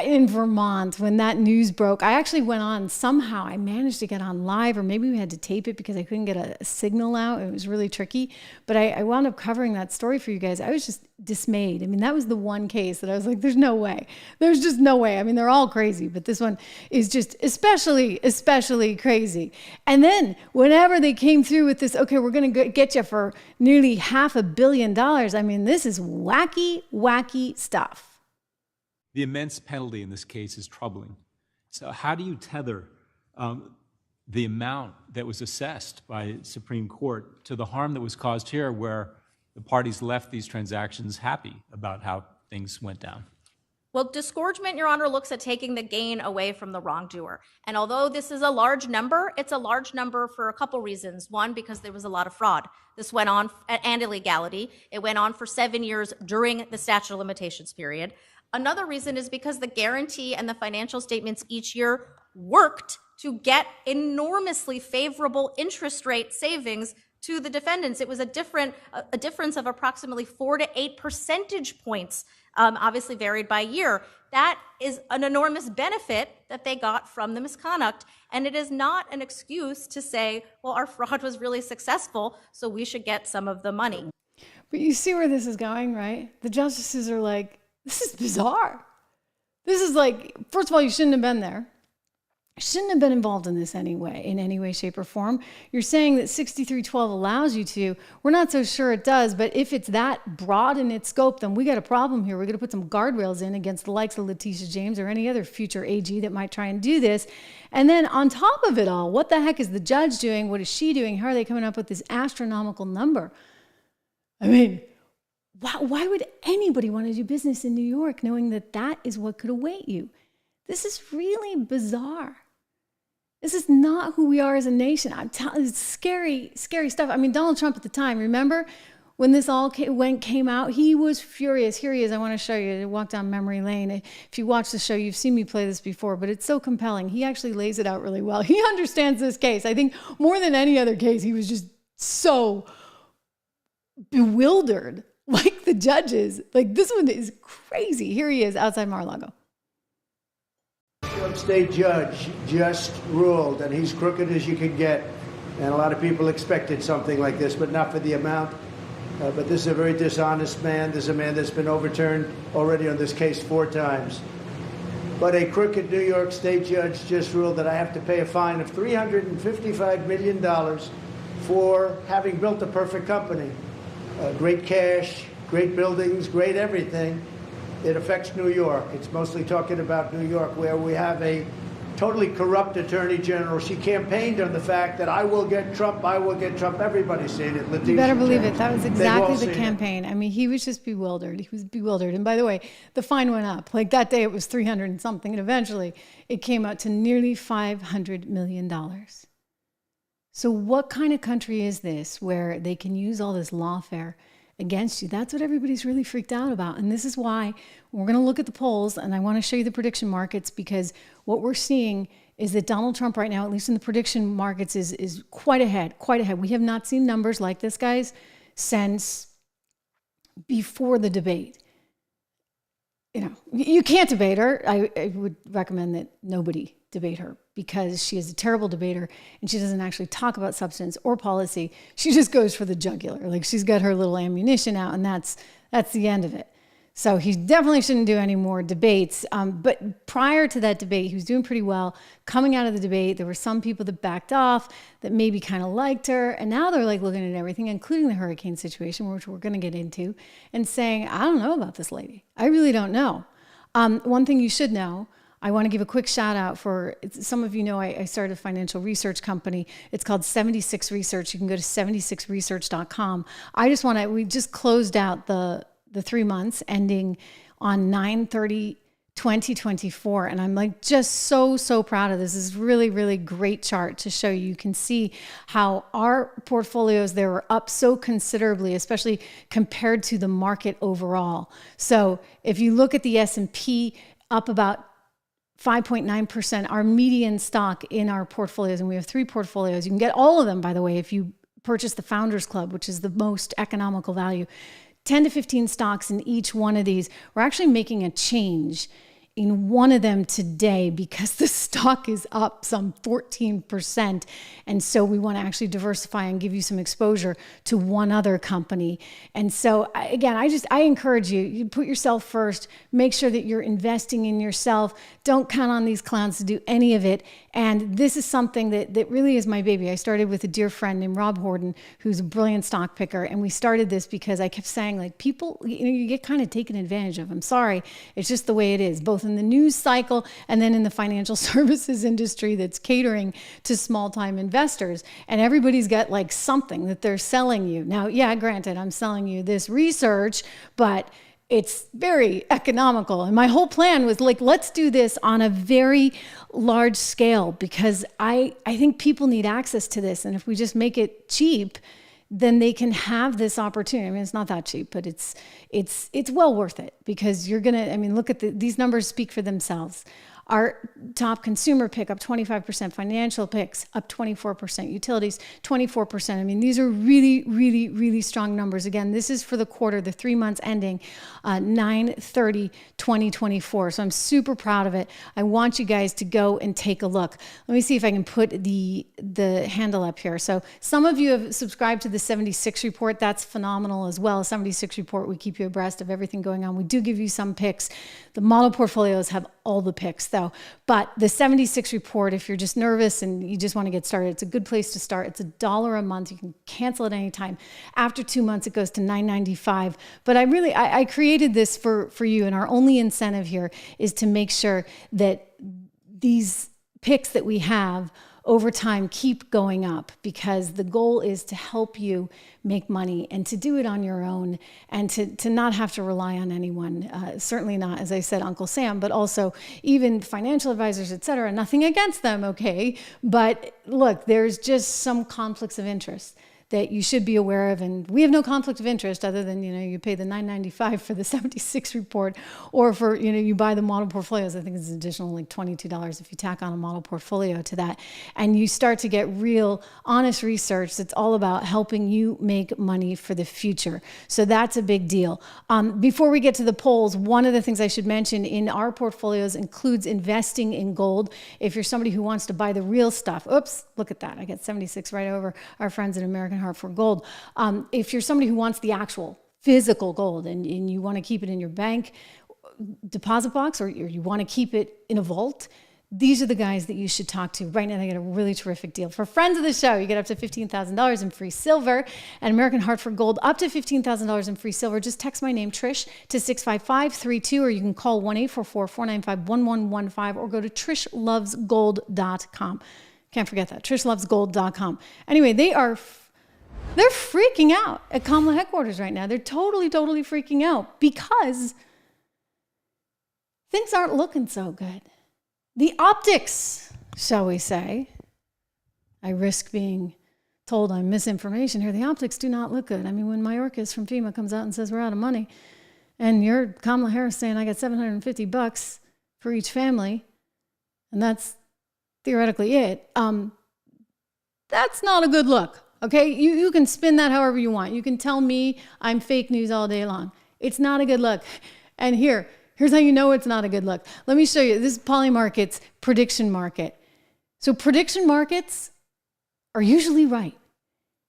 in Vermont when that news broke. I actually went on somehow. I managed to get on live, or maybe we had to tape it because I couldn't get a signal out. It was really tricky. But I wound up covering that story for you guys. I was just dismayed. That was the one case that I was like, there's no way. There's just no way. They're all crazy, but this one is just especially crazy. And then whenever they came through with this, okay, we're going to get you for nearly $500 million. This is wacky stuff. The immense penalty in this case is troubling. So how do you tether the amount that was assessed by the Supreme Court to the harm that was caused here, where the parties left these transactions happy about how things went down? Well, disgorgement, Your Honor, looks at taking the gain away from the wrongdoer. And although this is a large number, it's a large number for a couple reasons. One, because there was a lot of fraud. This went on, and illegality. It went on for 7 years during the statute of limitations period. Another reason is because the guarantee and the financial statements each year worked to get enormously favorable interest rate savings to the defendants. It was a difference of approximately 4 to 8 percentage points, obviously varied by year. That is an enormous benefit that they got from the misconduct. And it is not an excuse to say, well, our fraud was really successful, so we should get some of the money. But you see where this is going, right? The justices are like, this is bizarre. This is like, first of all, you shouldn't have been there. You shouldn't have been involved in this anyway, in any way, shape, or form. You're saying that 6312 allows you to. We're not so sure it does, but if it's that broad in its scope, then we got a problem here. We're going to put some guardrails in against the likes of Letitia James or any other future AG that might try and do this. And then on top of it all, what the heck is the judge doing? What is she doing? How are they coming up with this astronomical number? Why would anybody want to do business in New York knowing that that is what could await you? This is really bizarre. This is not who we are as a nation. I'm telling you, it's scary, scary stuff. Donald Trump at the time, remember when this all came out, he was furious. Here he is. I want to show you. I walk down memory lane. If you watch the show, you've seen me play this before, but it's so compelling. He actually lays it out really well. He understands this case. I think more than any other case, he was just so bewildered, like the judges. Like, this one is crazy. Here he is outside Mar-a-Lago. New York State judge just ruled, and he's crooked as you could get. And a lot of people expected something like this, but not for the amount. But this is a very dishonest man. This is a man that's been overturned already on this case 4 times. But a crooked New York State judge just ruled that I have to pay a fine of $355 million for having built a perfect company. Great cash, great buildings, great everything. It affects New York. It's mostly talking about New York, where we have a totally corrupt attorney general. She campaigned on the fact that I will get Trump, I will get Trump. Everybody's seen it. Letitia You better believe James. it. That was exactly the campaign. I mean, he was just bewildered. He was bewildered. And by the way, the fine went up. Like, that day it was 300 and something. And eventually it came out to nearly $500 million. So what kind of country is this where they can use all this lawfare against you? That's what everybody's really freaked out about. And this is why we're going to look at the polls, and I want to show you the prediction markets, because what we're seeing is that Donald Trump right now, at least in the prediction markets, is quite ahead. We have not seen numbers like this, guys, since before the debate. You know, you can't debate her. I would recommend that nobody debate her, because she is a terrible debater and she doesn't actually talk about substance or policy. She just goes for the jugular. Like, she's got her little ammunition out, and that's the end of it. So he definitely shouldn't do any more debates. But prior to that debate, he was doing pretty well. Coming out of the debate, there were some people that backed off, that maybe kind of liked her. And now they're like looking at everything, including the hurricane situation, which we're going to get into, and saying, I don't know about this lady. I really don't know. One thing you should know, I want to give a quick shout out for, some of you know, I started a financial research company. It's called 76 Research. You can go to 76research.com. We just closed out the 3 months ending on 9/30/2024. And I'm like just so proud of this. This is really, really great chart to show you. You can see how our portfolios there were up so considerably, especially compared to the market overall. So if you look at the S&P, up about 5.9%, our median stock in our portfolios, and we have 3 portfolios. You can get all of them, by the way, if you purchase the Founders Club, which is the most economical value. 10 to 15 stocks in each one of these. We're actually making a change in one of them today because the stock is up some 14%. And so we want to actually diversify and give you some exposure to one other company. And so again, I encourage you put yourself first, make sure that you're investing in yourself. Don't count on these clowns to do any of it. And this is something that really is my baby. I started with a dear friend named Rob Horton, who's a brilliant stock picker. And we started this because I kept saying, like, people, you get kind of taken advantage of. I'm sorry. It's just the way it is, both in the news cycle and then in the financial services industry that's catering to small-time investors. And everybody's got like something that they're selling you. Now, yeah, granted, I'm selling you this research, but it's very economical. And my whole plan was like, let's do this on a very large scale because I think people need access to this. And if we just make it cheap, then they can have this opportunity. I mean, it's not that cheap, but it's well worth it because you're gonna, look at these numbers speak for themselves. Our top consumer pick up 25%, financial picks up 24%, utilities 24%. These are really, really, really strong numbers. Again, this is for the quarter, the 3 months ending 9/30/2024. So I'm super proud of it. I want you guys to go and take a look. Let me see if I can put the handle up here. So some of you have subscribed to the 76 report. That's phenomenal as well. 76 report, we keep you abreast of everything going on. We do give you some picks. The model portfolios have all the picks though. But the 76 report, if you're just nervous and you just want to get started, it's a good place to start. It's $1 a month. You can cancel at any time. After 2 months, it goes to $9.95. But I created this for you, and our only incentive here is to make sure that these picks that we have over time keep going up, because the goal is to help you make money and to do it on your own and to not have to rely on anyone. Certainly not, as I said, Uncle Sam, but also even financial advisors, et cetera. Nothing against them, okay? But look, there's just some conflicts of interest that you should be aware of. And we have no conflict of interest other than, you pay the $9.95 for the 76 report, or for, you buy the model portfolios. I think it's an additional like $22 if you tack on a model portfolio to that. And you start to get real honest research that's all about helping you make money for the future. So that's a big deal. Before we get to the polls, one of the things I should mention in our portfolios includes investing in gold. If you're somebody who wants to buy the real stuff, oops, look at that. I got 76 right over our friends at American Heart for Gold. If you're somebody who wants the actual physical gold and you want to keep it in your bank deposit box, or you want to keep it in a vault, these are the guys that you should talk to. Right now, they get a really terrific deal. For friends of the show, you get up to $15,000 in free silver. At American Heart for Gold, up to $15,000 in free silver. Just text my name, Trish, to 65532, or you can call 1-844-495-1115, or go to trishlovesgold.com. Can't forget that, trishlovesgold.com. Anyway, they're freaking out at Kamala headquarters right now. They're totally freaking out because things aren't looking so good. The optics, shall we say, I risk being told I'm misinformation here. The optics do not look good. I mean, when Mayorkas from FEMA comes out and says we're out of money, and you're Kamala Harris saying I got $750 for each family, and that's theoretically it, that's not a good look, okay? You can spin that however you want. You can tell me I'm fake news all day long. It's not a good look. And here's how you know it's not a good look. Let me show you. This is Polymarket's prediction market. So prediction markets are usually right.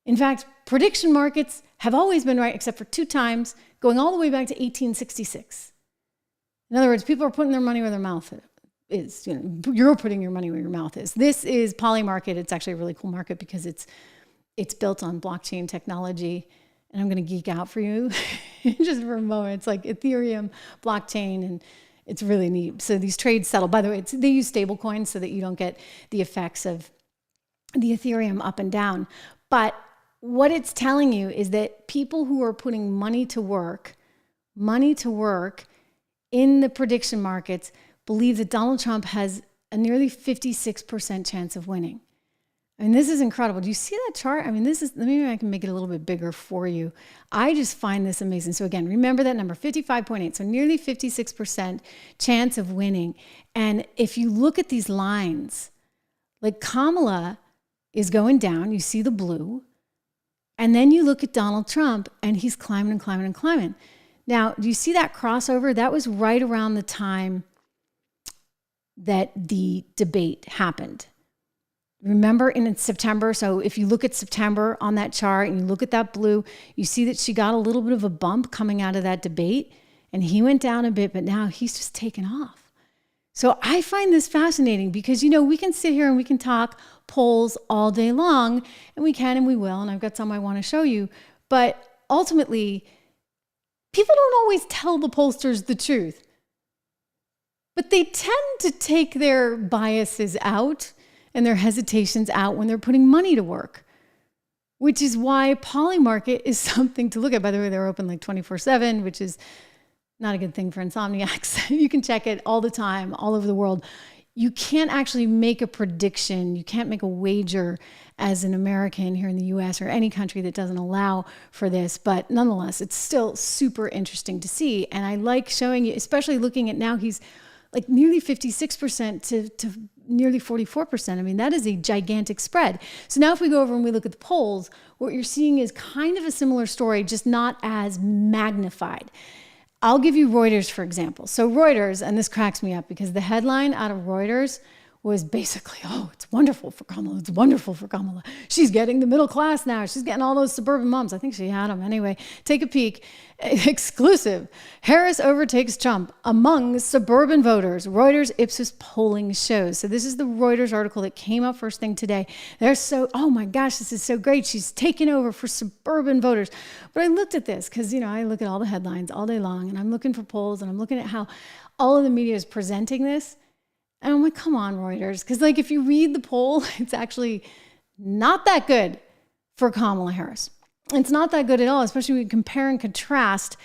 In fact, prediction markets have always been right except for 2 times, going all the way back to 1866. In other words, people are putting their money where their mouth is. You're putting your money where your mouth is. This is Polymarket. It's actually a really cool market because it's built on blockchain technology. And I'm going to geek out for you just for a moment. It's like Ethereum, blockchain, and it's really neat. So these trades settle. By the way, they use stable coins so that you don't get the effects of the Ethereum up and down. But what it's telling you is that people who are putting money to work in the prediction markets believe that Donald Trump has a nearly 56% chance of winning. I mean, this is incredible. Do you see that chart? I mean, maybe I can make it a little bit bigger for you. I just find this amazing. So again, remember that number, 55.8. So nearly 56% chance of winning. And if you look at these lines, like Kamala is going down, you see the blue, and then you look at Donald Trump and he's climbing and climbing and climbing. Now, do you see that crossover? That was right around the time that the debate happened. Remember in September, so if you look at September on that chart and you look at that blue, you see that she got a little bit of a bump coming out of that debate, and he went down a bit, but now he's just taken off. So I find this fascinating because, we can sit here and we can talk polls all day long, and we can and we will, and I've got some I want to show you, but ultimately, people don't always tell the pollsters the truth, but they tend to take their biases out and their hesitations out when they're putting money to work, which is why Polymarket is something to look at. By the way, they're open like 24/7, which is not a good thing for insomniacs. You can check it all the time, all over the world. You can't actually make a prediction. You can't make a wager as an American here in the US or any country that doesn't allow for this. But nonetheless, it's still super interesting to see. And I like showing you, especially looking at now, he's like nearly 56% to nearly 44%. I mean, that is a gigantic spread. So now if we go over and we look at the polls, what you're seeing is kind of a similar story, just not as magnified. I'll give you Reuters, for example. So Reuters, and this cracks me up because the headline out of Reuters was basically, oh, it's wonderful for Kamala. It's wonderful for Kamala. She's getting the middle class now. She's getting all those suburban moms. I think she had them. Anyway, take a peek. Exclusive. Harris overtakes Trump among suburban voters. Reuters Ipsos polling shows. So this is the Reuters article that came up first thing today. They're so, oh my gosh, this is so great. She's taken over for suburban voters. But I looked at this because, I look at all the headlines all day long and I'm looking for polls and I'm looking at how all of the media is presenting this. And I'm like, come on, Reuters. Because if you read the poll, it's actually not that good for Kamala Harris. It's not that good at all, especially when you compare and contrast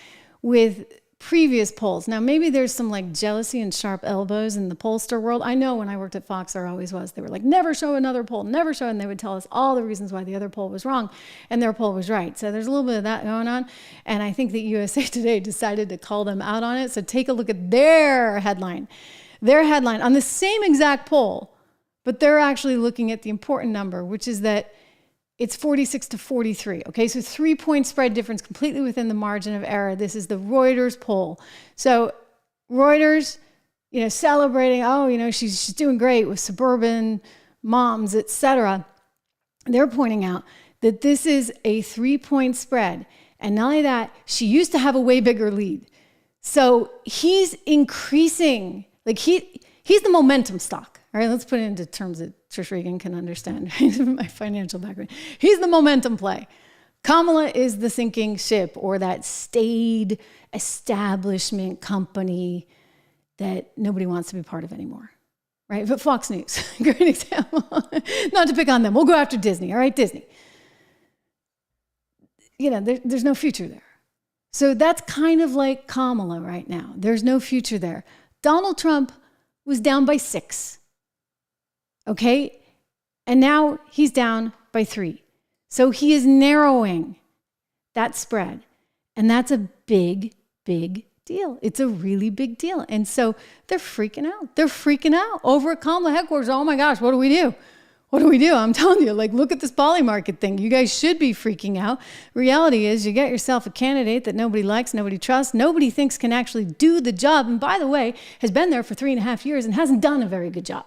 with previous polls. Now, maybe there's some like jealousy and sharp elbows in the pollster world. I know when I worked at Fox, there always was. They were like, never show another poll, never show. And they would tell us all the reasons why the other poll was wrong and their poll was right. So there's a little bit of that going on. And I think that USA Today decided to call them out on it. So take a look at their headline on the same exact poll, but they're actually looking at the important number, which is that it's 46 to 43. Okay, so 3-point spread difference completely within the margin of error. This is the Reuters poll. So Reuters, celebrating, she's doing great with suburban moms, etc. They're pointing out that this is a 3-point spread. And not only that, she used to have a way bigger lead. So he's increasing, he's the momentum stock. All right, let's put it into terms that Trish Regan can understand, right? My financial background. He's the momentum play. Kamala is the sinking ship, or that staid establishment company that nobody wants to be part of anymore, right? But Fox News, great example. Not to pick on them. We'll go after Disney, all right? Disney. There's no future there. So that's kind of like Kamala right now. There's no future there. Donald Trump was down by 6. Okay, and now he's down by 3. So he is narrowing that spread. And that's a big, big deal. It's a really big deal. And so they're freaking out. They're freaking out over at Kamala headquarters. Oh my gosh, what do we do? What do we do? I'm telling you, look at this poly market thing. You guys should be freaking out. Reality is you get yourself a candidate that nobody likes, nobody trusts, nobody thinks can actually do the job. And by the way, has been there for 3.5 years and hasn't done a very good job.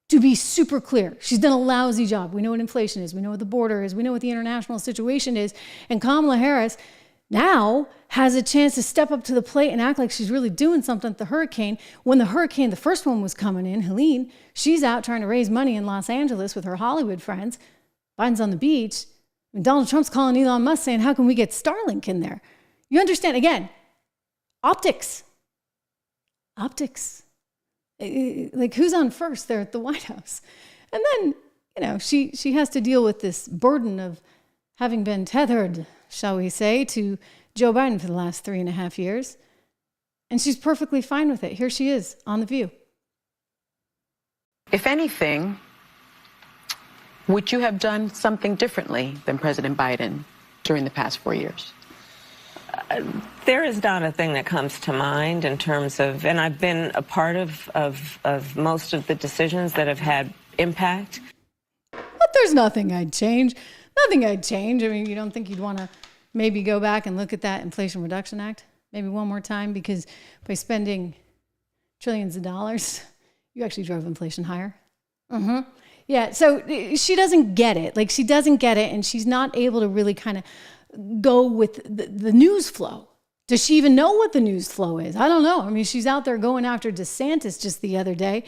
To be super clear, she's done a lousy job. We know what inflation is. We know what the border is. We know what the international situation is. And Kamala Harris now has a chance to step up to the plate and act like she's really doing something at the hurricane. When the hurricane, the first one was coming in, Helene, she's out trying to raise money in Los Angeles with her Hollywood friends. Biden's on the beach. And Donald Trump's calling Elon Musk saying, how can we get Starlink in there? You understand, again, optics. Who's on first there at the White House? And then, she has to deal with this burden of having been tethered, shall we say, to Joe Biden for the last 3.5 years. And she's perfectly fine with it. Here she is on The View. If anything, would you have done something differently than President Biden during the past 4 years? There is not a thing that comes to mind in terms of, and I've been a part of most of the decisions that have had impact. But there's nothing I'd change. Nothing I'd change. I mean, you don't think you'd want to maybe go back and look at that Inflation Reduction Act maybe one more time? Because by spending trillions of dollars, you actually drove inflation higher. Mm-hmm. Yeah, so she doesn't get it. She doesn't get it, and she's not able to really kind of go with the news flow. Does she even know what the news flow is? I don't know. I mean, she's out there going after DeSantis just the other day.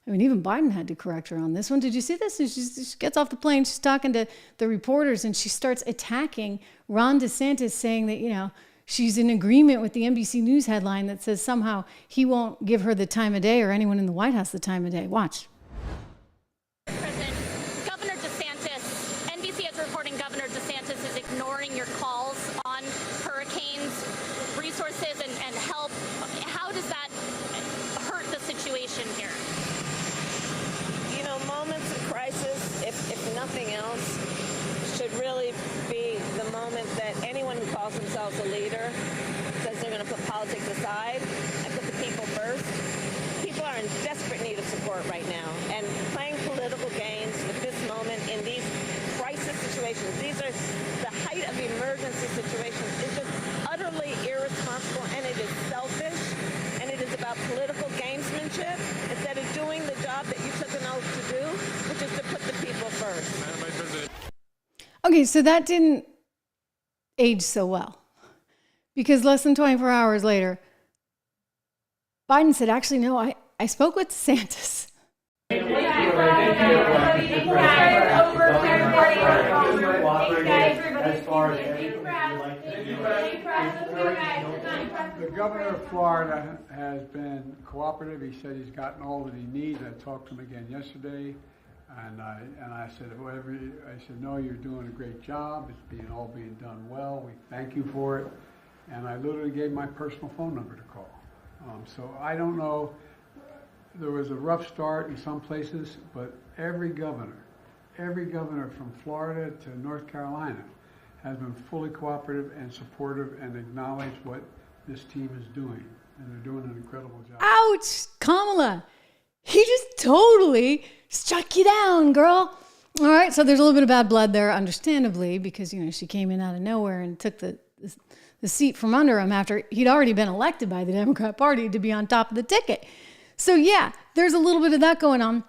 I mean, even Biden had to correct her on this one. Did you see this? And she gets off the plane, she's talking to the reporters, and she starts attacking Ron DeSantis, saying that, she's in agreement with the NBC News headline that says somehow he won't give her the time of day or anyone in the White House the time of day. Watch. Governor DeSantis, NBC is reporting Governor DeSantis is ignoring your calls on hurricanes, resources, and help. How does that hurt the situation here? Moments of crisis, if nothing else, should really be the moment that anyone who calls themselves a leader says they're going to put politics aside and put the people first. People are in desperate need of support right now, and playing political games with this moment in these crisis situations, these are the height of emergency situations, is just utterly irresponsible, and it is selfish, and it is about political gamesmanship instead of doing the job that you took an oath to do, which is to put the people first. Okay, so that didn't age so well, because less than 24 hours later, Biden said, actually, no, I spoke with DeSantis. The governor of Florida has been cooperative. He said he's gotten all that he needs. I talked to him again yesterday, and I said, no, you're doing a great job. It's all being done well. We thank you for it. and I literally gave my personal phone number to call. So I don't know, there was a rough start in some places, but every governor from Florida to North Carolina has been fully cooperative and supportive and acknowledged what this team is doing, and they're doing an incredible job. Ouch, Kamala. He just totally struck you down, girl. All right, so there's a little bit of bad blood there, understandably, because, she came in out of nowhere and took the seat from under him after he'd already been elected by the Democrat Party to be on top of the ticket. So, yeah, there's a little bit of that going on.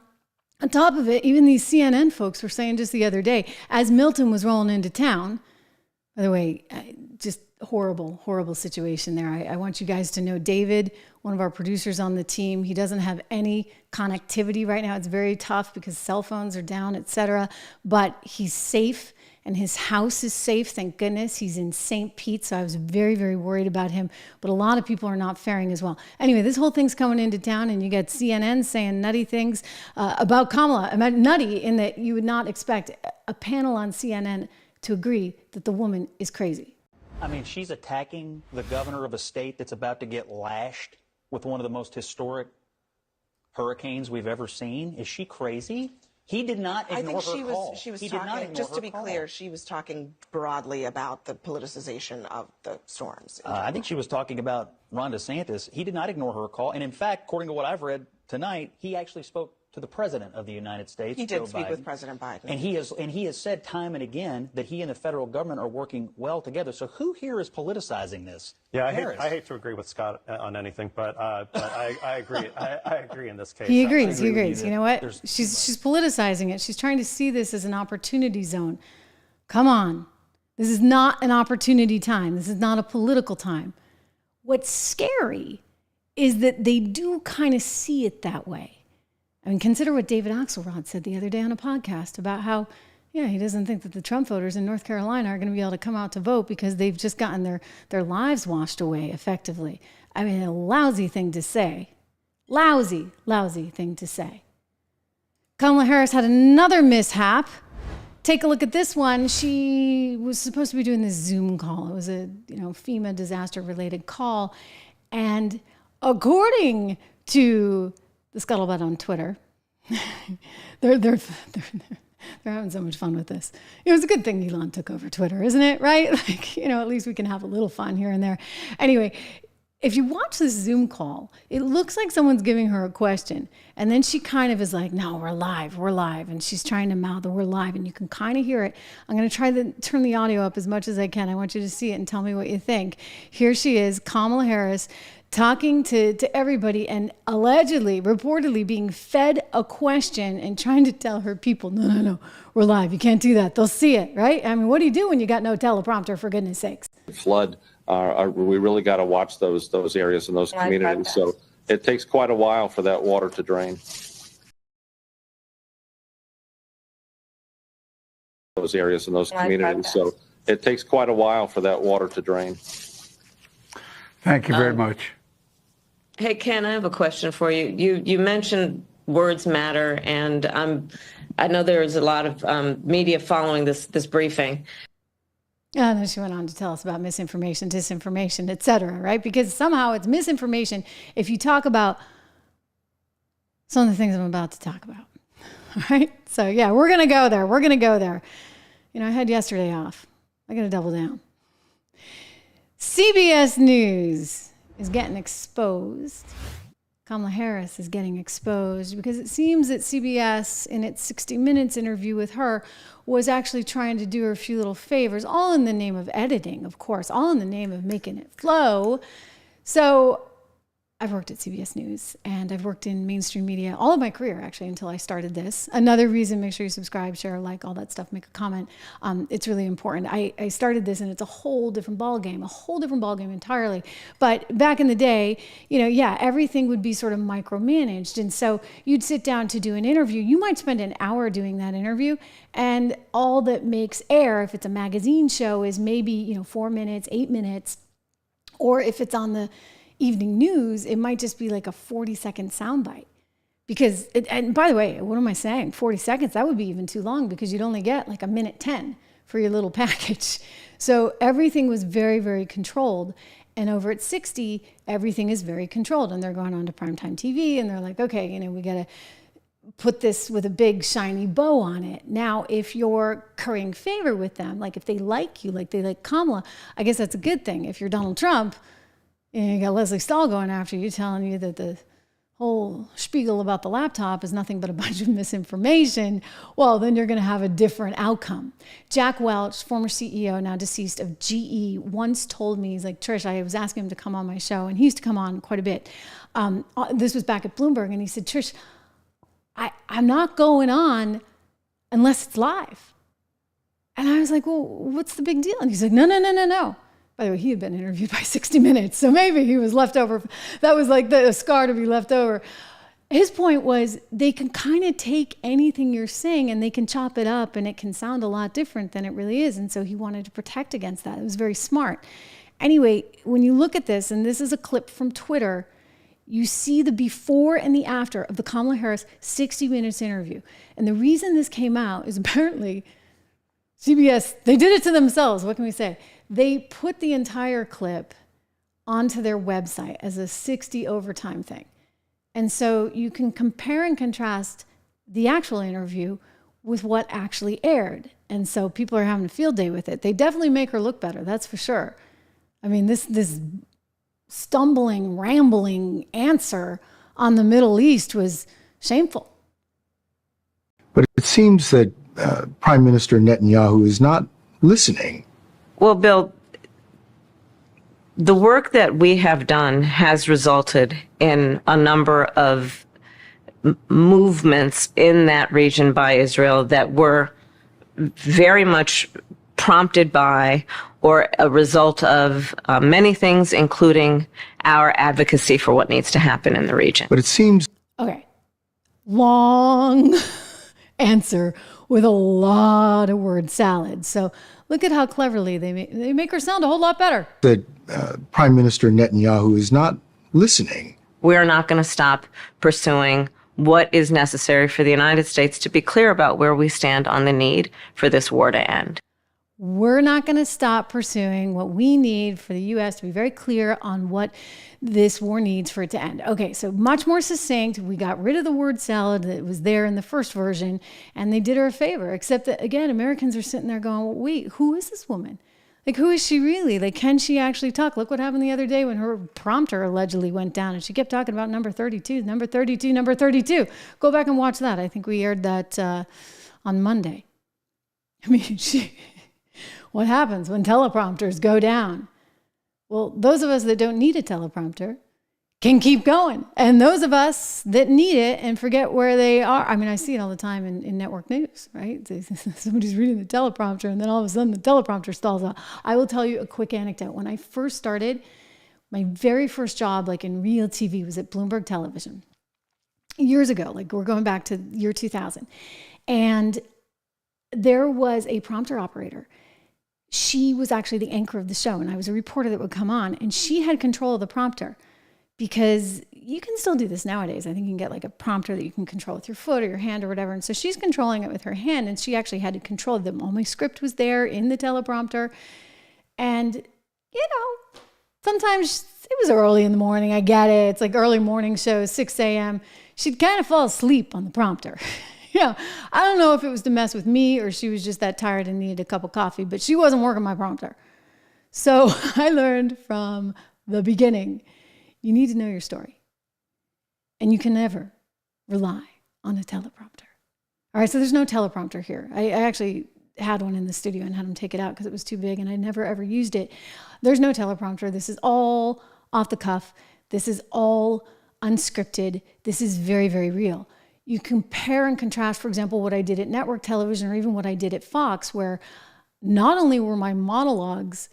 On top of it, even these CNN folks were saying just the other day, as Milton was rolling into town, by the way, just horrible, horrible situation there. I want you guys to know David, one of our producers on the team, he doesn't have any connectivity right now. It's very tough because cell phones are down, etc. But he's safe and his house is safe. Thank goodness. He's in St. Pete, so I was very, very worried about him. But a lot of people are not faring as well. Anyway, this whole thing's coming into town, and you get CNN saying nutty things about Kamala. Nutty in that you would not expect a panel on CNN to agree that the woman is crazy. I mean, she's attacking the governor of a state that's about to get lashed with one of the most historic hurricanes we've ever seen. Is she crazy? He did not ignore her call. She was talking, just to be clear, she was talking broadly about the politicization of the storms. I think she was talking about Ron DeSantis. He did not ignore her call. And in fact, according to what I've read tonight, he actually spoke to the President of the United States, He did Joe speak Biden. with President Biden. And he has said time and again that he and the federal government are working well together. So who here is politicizing this? Yeah, Harris. I hate to agree with Scott on anything, but I agree. I agree in this case. He agrees. He agrees. You know what? She's politicizing it. She's trying to see this as an opportunity zone. Come on. This is not an opportunity time. This is not a political time. What's scary is that they do kind of see it that way. I mean, consider what David Axelrod said the other day on a podcast about how, he doesn't think that the Trump voters in North Carolina are going to be able to come out to vote because they've just gotten their lives washed away effectively. I mean, a lousy thing to say. Lousy thing to say. Kamala Harris had another mishap. Take a look at this one. She was supposed to be doing this Zoom call. It was a FEMA disaster-related call. And according to the scuttlebutt on Twitter, they're having so much fun with this. It was a good thing Elon took over Twitter, isn't it? Right? At least we can have a little fun here and there. Anyway, if you watch this Zoom call, it looks like someone's giving her a question. And then she kind of is like, no, we're live. And she's trying to mouth, we're live. And you can kind of hear it. I'm going to try to turn the audio up as much as I can. I want you to see it and tell me what you think. Here she is, Kamala Harris, talking to everybody and reportedly being fed a question and trying to tell her people, no, we're live. You can't do that. They'll see it, right? I mean, what do you do when you got no teleprompter, for goodness sakes? Flood, we really got to watch those areas and those communities. So it takes quite a while for that water to drain. Those areas and those communities. So it takes quite a while for that water to drain. Thank you very much. Hey, Ken, I have a question for you. You mentioned words matter, and I know there's a lot of media following this briefing. And then she went on to tell us about misinformation, disinformation, et cetera, right? Because somehow it's misinformation if you talk about some of the things I'm about to talk about, all right? So, yeah, we're going to go there. I had yesterday off. I got to double down. CBS News is getting exposed. Kamala Harris is getting exposed because it seems that CBS, in its 60 Minutes interview with her, was actually trying to do her a few little favors, all in the name of editing, of course, all in the name of making it flow. So I've worked at CBS News and I've worked in mainstream media all of my career, actually, until I started this. Another reason, make sure you subscribe, share, like, all that stuff, make a comment. It's really important. I started this and it's a whole different ballgame entirely. But back in the day, everything would be sort of micromanaged. And so you'd sit down to do an interview. You might spend an hour doing that interview, and all that makes air, if it's a magazine show, is maybe, 4 minutes, 8 minutes. Or if it's on the evening news, it might just be like a 40-second soundbite. And by the way, what am I saying? 40 seconds, that would be even too long because you'd only get like a minute 10 for your little package. So everything was very, very controlled. And over at 60, everything is very controlled. And they're going on to primetime TV and they're like, okay, you know, we got to put this with a big shiny bow on it. Now, if you're currying favor with them, like if they like you, like they like Kamala, I guess that's a good thing. If you're Donald Trump, and you got Leslie Stahl going after you, telling you that the whole spiel about the laptop is nothing but a bunch of misinformation, well, then you're going to have a different outcome. Jack Welch, former CEO, now deceased, of GE, once told me, he's like, Trish, I was asking him to come on my show, and he used to come on quite a bit. This was back at Bloomberg, and he said, Trish, I'm not going on unless it's live. And I was like, well, what's the big deal? And he's like, no. By the way, he had been interviewed by 60 Minutes, so maybe he was left over. That was like the scar to be left over. His point was they can kind of take anything you're saying and they can chop it up and it can sound a lot different than it really is. And so he wanted to protect against that. It was very smart. Anyway, when you look at this, and this is a clip from Twitter, you see the before and the after of the Kamala Harris 60 Minutes interview. And the reason this came out is apparently CBS, they did it to themselves. What can we say? They put the entire clip onto their website as a 60 overtime thing. And so you can compare and contrast the actual interview with what actually aired. And so people are having a field day with it. They definitely make her look better, that's for sure. I mean, this stumbling, rambling answer on the Middle East was shameful. But it seems that Prime Minister Netanyahu is not listening. Well, Bill, the work that we have done has resulted in a number of movements in that region by Israel that were very much prompted by or a result of many things, including our advocacy for what needs to happen in the region. But it seems... Okay. Long answer with a lot of word salad. So look at how cleverly they make her sound a whole lot better. That Prime Minister Netanyahu is not listening. We're not going to stop pursuing what is necessary for the United States to be clear about where we stand on the need for this war to end. We're not going to stop pursuing what we need for the U.S. to be very clear on what this war needs for it to end. Okay, so much more succinct. We got rid of the word salad that was there in the first version, and they did her a favor, except that, again, Americans are sitting there going, well, wait, who is this woman? Like, who is she really? Like, can she actually talk? Look what happened the other day when her prompter allegedly went down, and she kept talking about number 32, number 32, number 32. Go back and watch that. I think we aired that on Monday. I mean, what happens when teleprompters go down? Well, those of us that don't need a teleprompter can keep going. And those of us that need it and forget where they are. I mean, I see it all the time in network news, right? Somebody's reading the teleprompter and then all of a sudden the teleprompter stalls out. I will tell you a quick anecdote. When I first started, my very first job, like in real TV, was at Bloomberg Television. Years ago, like we're going back to year 2000. And there was a prompter operator. She was actually the anchor of the show, and I was a reporter that would come on, and she had control of the prompter because you can still do this nowadays. I think you can get like a prompter that you can control with your foot or your hand or whatever. And so she's controlling it with her hand, and she actually had to control them. All my script was there in the teleprompter. And, you know, sometimes it was early in the morning. I get it. It's like early morning shows, 6 a.m. She'd kind of fall asleep on the prompter. Yeah, I don't know if it was to mess with me or she was just that tired and needed a cup of coffee, but she wasn't working my prompter. So I learned from the beginning, you need to know your story. And you can never rely on a teleprompter. All right, so there's no teleprompter here. I actually had one in the studio and had them take it out because it was too big and I never ever used it. There's no teleprompter. This is all off the cuff. This is all unscripted. This is very, very real. You compare and contrast, for example, what I did at network television or even what I did at Fox, where not only were my monologues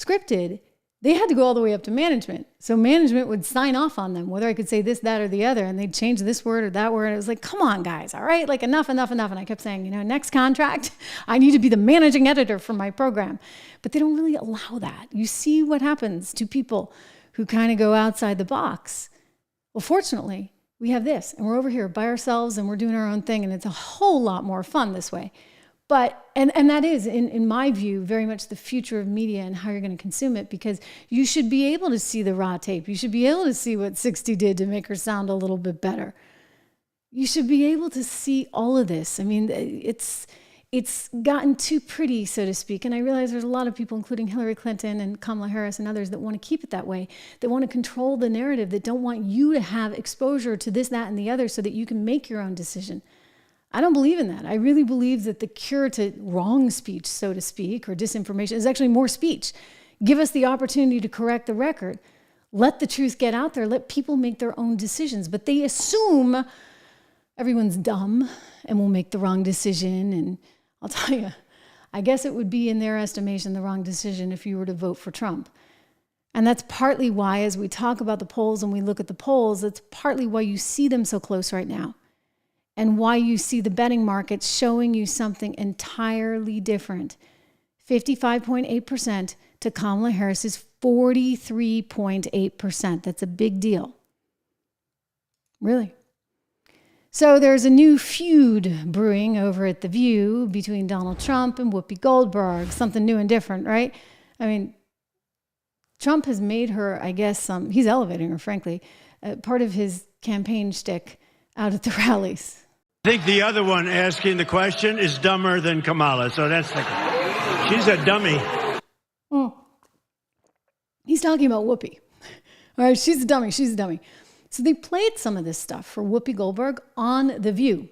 scripted, they had to go all the way up to management. So management would sign off on them, whether I could say this, that, or the other, and they'd change this word or that word. And it was like, come on, guys, all right? Like enough. And I kept saying, you know, next contract, I need to be the managing editor for my program. But they don't really allow that. You see what happens to people who kind of go outside the box. Well, fortunately, we have this, and we're over here by ourselves, and we're doing our own thing, and it's a whole lot more fun this way. But, and that is, in my view, very much the future of media and how you're going to consume it, because you should be able to see the raw tape. You should be able to see what 60 did to make her sound a little bit better. You should be able to see all of this. I mean, it's gotten too pretty, so to speak. And I realize there's a lot of people, including Hillary Clinton and Kamala Harris and others, that want to keep it that way, that want to control the narrative, that don't want you to have exposure to this, that, and the other so that you can make your own decision. I don't believe in that. I really believe that the cure to wrong speech, so to speak, or disinformation is actually more speech. Give us the opportunity to correct the record. Let the truth get out there. Let people make their own decisions. But they assume everyone's dumb and will make the wrong decision. And I'll tell you, I guess it would be in their estimation the wrong decision if you were to vote for Trump. And that's partly why, as we talk about the polls and we look at the polls, that's partly why you see them so close right now. And why you see the betting markets showing you something entirely different. 55.8% to Kamala Harris's 43.8%. That's a big deal. Really. So there's a new feud brewing over at The View between Donald Trump and Whoopi Goldberg. Something new and different, right? I mean, Trump has made her, I guess, he's elevating her, frankly, part of his campaign shtick out at the rallies. I think the other one asking the question is dumber than Kamala. So she's a dummy. He's talking about Whoopi. All right, she's a dummy. She's a dummy. So they played some of this stuff for Whoopi Goldberg on The View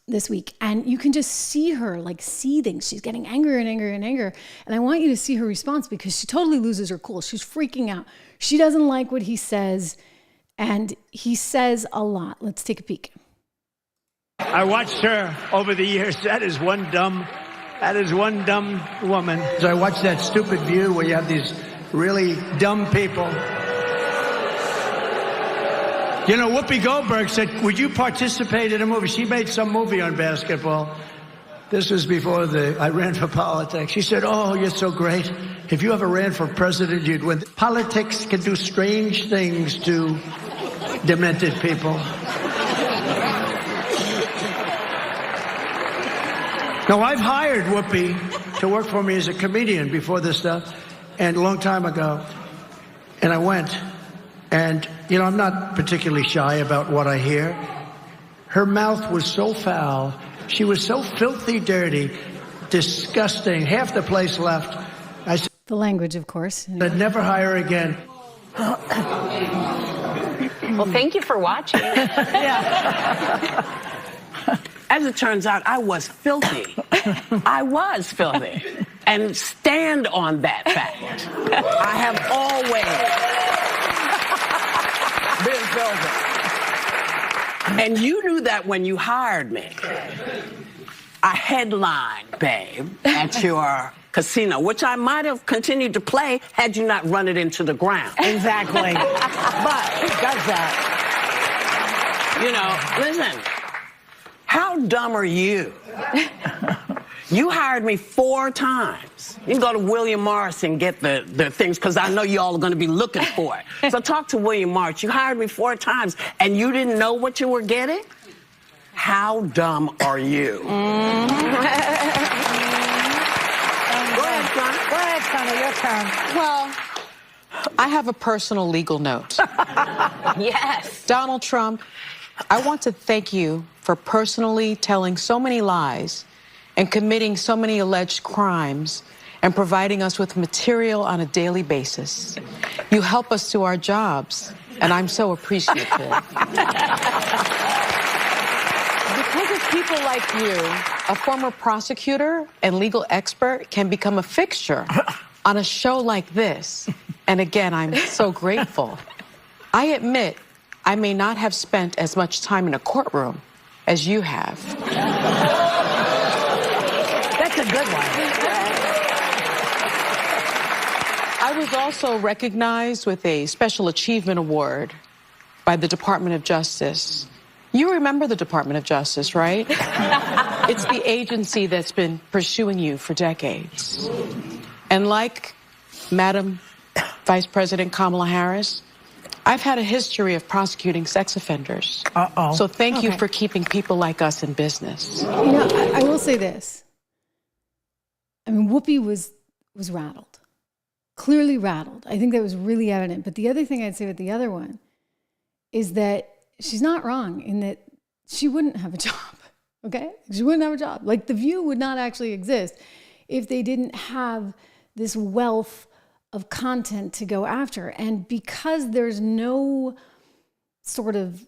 this week. And you can just see her like seething. She's getting angrier and angrier and angrier. And I want you to see her response because she totally loses her cool. She's freaking out. She doesn't like what he says. And he says a lot. Let's take a peek. I watched her over the years. That is one dumb woman. So I watched that stupid View where you have these really dumb people. You know, Whoopi Goldberg said, would you participate in a movie? She made some movie on basketball. This was before I ran for politics. She said, oh, you're so great. If you ever ran for president, you'd win. Politics can do strange things to demented people. Now, I've hired Whoopi to work for me as a comedian before this stuff, and a long time ago. And I went, and, you know, I'm not particularly shy about what I hear. Her mouth was so foul. She was so filthy dirty, disgusting. Half the place left. I said, the language, of course. I'd never hire again. Well, thank you for watching. Yeah. As it turns out, I was filthy. I was filthy. And stand on that fact. I have always been filthy. And you knew that when you hired me. I headlined, babe, at your casino, which I might have continued to play had you not run it into the ground. Exactly. But who does that? You know, listen. How dumb are you? You hired me 4 times. You can go to William Morris and get the things, because I know you all are going to be looking for it. So talk to William Morris. You hired me 4 times, and you didn't know what you were getting? How dumb are you? Go ahead, Sonny, your turn. Well, I have a personal legal note. Yes. Donald Trump, I want to thank you for personally telling so many lies and committing so many alleged crimes and providing us with material on a daily basis. You help us do our jobs, and I'm so appreciative. Because of people like you, a former prosecutor and legal expert can become a fixture on a show like this. And again, I'm so grateful. I admit I may not have spent as much time in a courtroom as you have. That's a good one. I was also recognized with a Special Achievement Award by the Department of Justice. You remember the Department of Justice, right? It's the agency that's been pursuing you for decades. And like Madam Vice President Kamala Harris, I've had a history of prosecuting sex offenders. So thank you for keeping people like us in business. You know, I will say this. I mean, Whoopi was rattled, clearly rattled. I think that was really evident. But the other thing I'd say with the other one is that she's not wrong in that she wouldn't have a job, okay? She wouldn't have a job. Like, The View would not actually exist if they didn't have this wealth of content to go after. And because there's no sort of,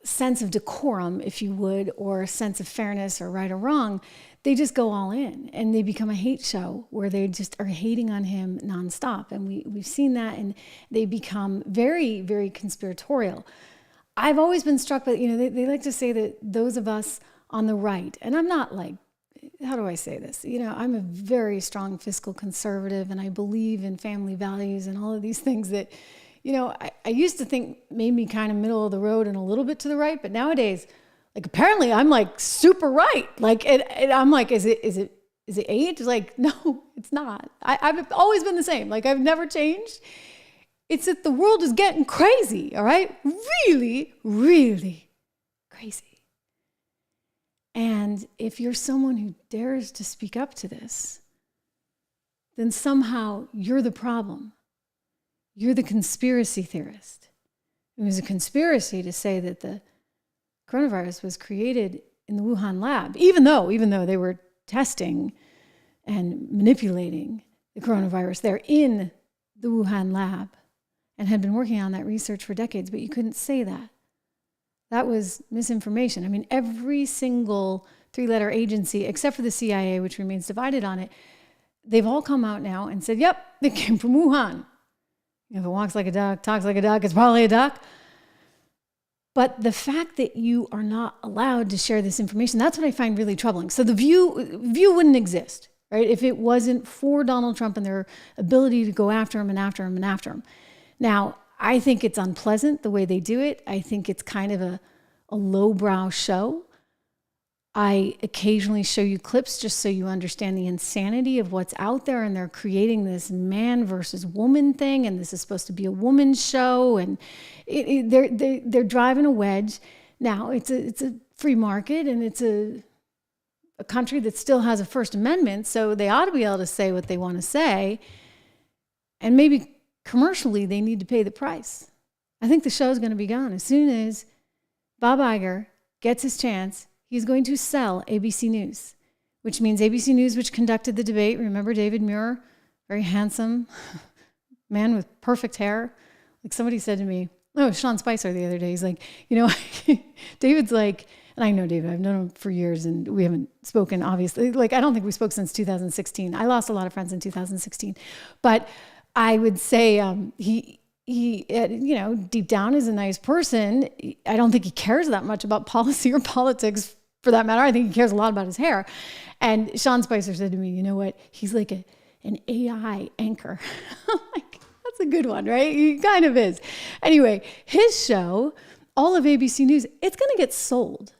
sense of decorum, if you would, or a sense of fairness or right or wrong, they just go all in and they become a hate show where they just are hating on him nonstop. And we've seen that, and they become very, very conspiratorial. I've always been struck by, they like to say that those of us on the right, and I'm not like, how do I say this? I'm a very strong fiscal conservative, and I believe in family values and all of these things that, I used to think made me kind of middle of the road and a little bit to the right, but nowadays, like, apparently I'm like super right. Like, I'm like, is it age? Like, no, it's not. I've always been the same. Like, I've never changed. It's that the world is getting crazy, all right? Really, really crazy. And if you're someone who dares to speak up to this, then somehow you're the problem. You're the conspiracy theorist. It was a conspiracy to say that the coronavirus was created in the Wuhan lab, even though they were testing and manipulating the coronavirus there in the Wuhan lab and had been working on that research for decades, but you couldn't say that. That was misinformation. I mean, every single 3-letter agency, except for the CIA, which remains divided on it, they've all come out now and said, yep, it came from Wuhan. If it walks like a duck, talks like a duck, it's probably a duck. But the fact that you are not allowed to share this information, that's what I find really troubling. So the View wouldn't exist, right? If it wasn't for Donald Trump and their ability to go after him and after him and after him. Now, I think it's unpleasant the way they do it. I think it's kind of a lowbrow show. I occasionally show you clips just so you understand the insanity of what's out there, and they're creating this man versus woman thing, and this is supposed to be a woman's show, and they're driving a wedge. Now, it's a free market, and it's a country that still has a First Amendment, so they ought to be able to say what they want to say, and maybe commercially they need to pay the price. I think the show's going to be gone as soon as Bob Iger gets his chance. He's going to sell ABC News, which means ABC News, which conducted the debate. Remember David Muir, very handsome man with perfect hair. Like, somebody said to me, Sean Spicer the other day, he's like, David's like, and I know David, I've known him for years and we haven't spoken, obviously. Like, I don't think we spoke since 2016. I lost a lot of friends in 2016. But I would say he deep down is a nice person. I don't think he cares that much about policy or politics, for that matter. I think he cares a lot about his hair. And Sean Spicer said to me, you know what? He's like an AI anchor. I'm like, that's a good one, right? He kind of is. Anyway, his show, all of ABC News, it's going to get sold.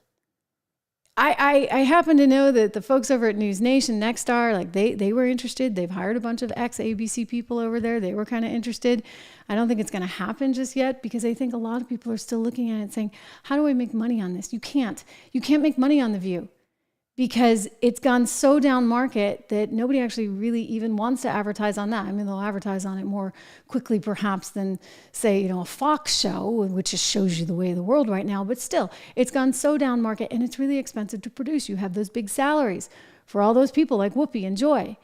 I happen to know that the folks over at News Nation, Nexstar, like they were interested. They've hired a bunch of ex-ABC people over there. They were kind of interested. I don't think it's going to happen just yet because I think a lot of people are still looking at it and saying, how do I make money on this? You can't make money on The View because it's gone so down market that nobody actually really even wants to advertise on that. I mean, they'll advertise on it more quickly perhaps than, say, a Fox show, which just shows you the way of the world right now. But still, it's gone so down market and it's really expensive to produce. You have those big salaries for all those people like Whoopi and Joy.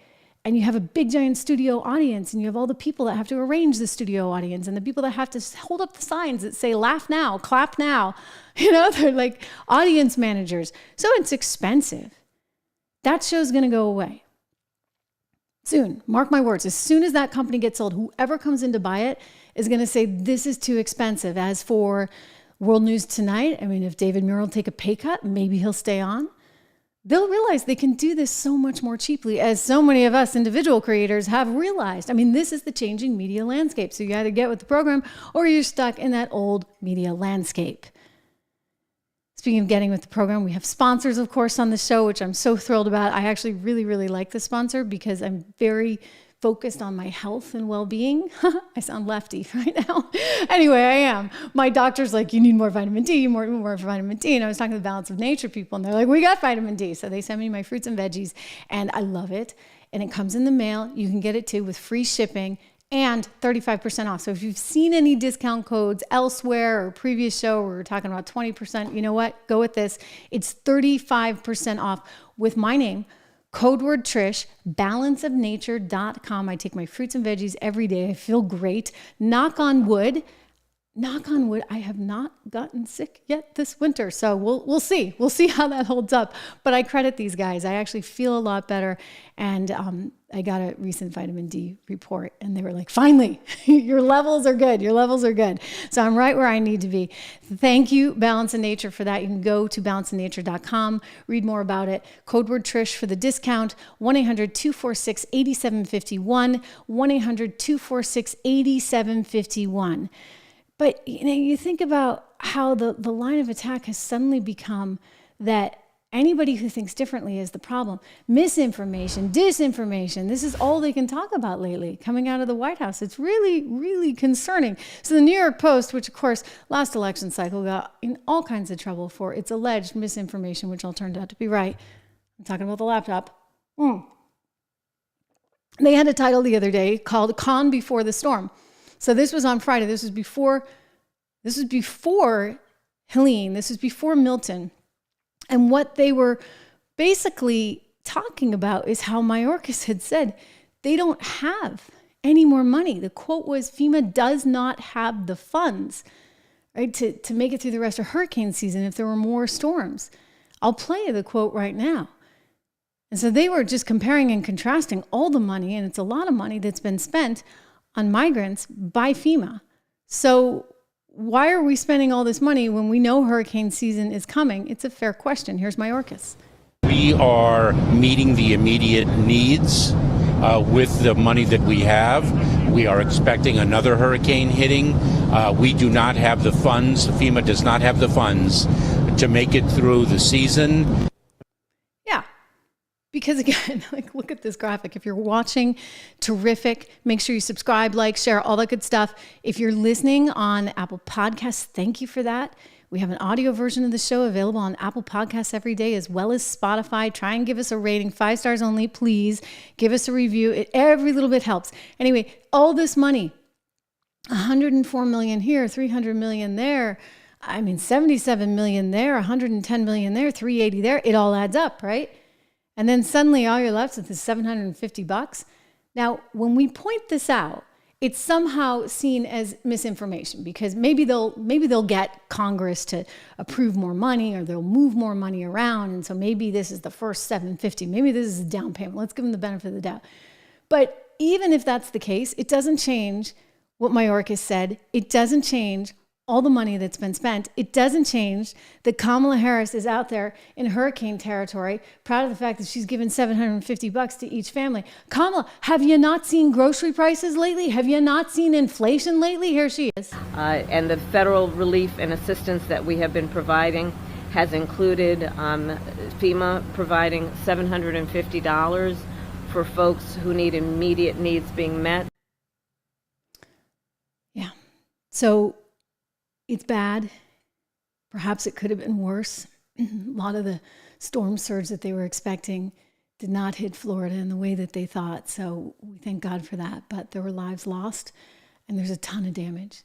And you have a big giant studio audience, and you have all the people that have to arrange the studio audience and the people that have to hold up the signs that say, laugh now, clap now. They're like audience managers. So it's expensive. That show's going to go away soon. Mark my words. As soon as that company gets sold, whoever comes in to buy it is going to say, this is too expensive. As for World News Tonight, I mean, if David Muir will take a pay cut, maybe he'll stay on. They'll realize they can do this so much more cheaply, as so many of us individual creators have realized. I mean, this is the changing media landscape. So you either get with the program or you're stuck in that old media landscape. Speaking of getting with the program, we have sponsors, of course, on the show, which I'm so thrilled about. I actually really, really like the sponsor because I'm very, focused on my health and well-being. I sound lefty right now. Anyway, I am. My doctor's like, you need more vitamin D, more vitamin D. And I was talking to the Balance of Nature people, and they're like, we got vitamin D. So they send me my fruits and veggies, and I love it. And it comes in the mail. You can get it too with free shipping and 35% off. So if you've seen any discount codes elsewhere or previous show where we're talking about 20%, you know what? Go with this. It's 35% off with my name. Code word Trish, balanceofnature.com. I take my fruits and veggies every day. I feel great. Knock on wood, I have not gotten sick yet this winter. So we'll see. We'll see how that holds up. But I credit these guys. I actually feel a lot better. And I got a recent vitamin D report, and they were like, finally, your levels are good. Your levels are good. So I'm right where I need to be. Thank you, Balance of Nature, for that. You can go to balanceofnature.com, read more about it. Code word Trish for the discount, 1-800-246-8751, 1-800-246-8751. But you think about how the line of attack has suddenly become that anybody who thinks differently is the problem. Misinformation, disinformation, this is all they can talk about lately coming out of the White House. It's really, really concerning. So the New York Post, which of course last election cycle got in all kinds of trouble for its alleged misinformation, which all turned out to be right. I'm talking about the laptop. They had a title the other day called Calm Before the Storm. So this was on Friday. This was before Helene. This was before Milton. And what they were basically talking about is how Mayorkas had said they don't have any more money. The quote was, FEMA does not have the funds, right, to make it through the rest of hurricane season if there were more storms. I'll play the quote right now. And so they were just comparing and contrasting all the money, and it's a lot of money that's been spent on migrants by FEMA. So why are we spending all this money when we know hurricane season is coming? It's a fair question. Here's Mayorkas. We are meeting the immediate needs with the money that we have. We are expecting another hurricane hitting. We do not have the funds. FEMA does not have the funds to make it through the season. Because again, like, look at this graphic. If you're watching, terrific. Make sure you subscribe, like, share, all that good stuff. If you're listening on Apple Podcasts, thank you for that. We have an audio version of the show available on Apple Podcasts every day, as well as Spotify. Try and give us a rating, 5 stars only, please. Give us a review. Every little bit helps. Anyway, all this money, 104 million here, 300 million there. 77 million there, 110 million there, 380 there. It all adds up, right? And then suddenly all you're left with is $750. Now, when we point this out, it's somehow seen as misinformation because maybe they'll get Congress to approve more money, or they'll move more money around. And so maybe this is the first $750. Maybe this is a down payment. Let's give them the benefit of the doubt. But even if that's the case, it doesn't change what Mayorkas said. It doesn't change all the money that's been spent. It doesn't change that Kamala Harris is out there in hurricane territory, proud of the fact that she's given $750 to each family. Kamala, have you not seen grocery prices lately? Have you not seen inflation lately? Here she is. And the federal relief and assistance that we have been providing has included FEMA providing $750 for folks who need immediate needs being met. Yeah. So it's bad. Perhaps it could have been worse. A lot of the storm surge that they were expecting did not hit Florida in the way that they thought. So we thank God for that. But there were lives lost, and there's a ton of damage.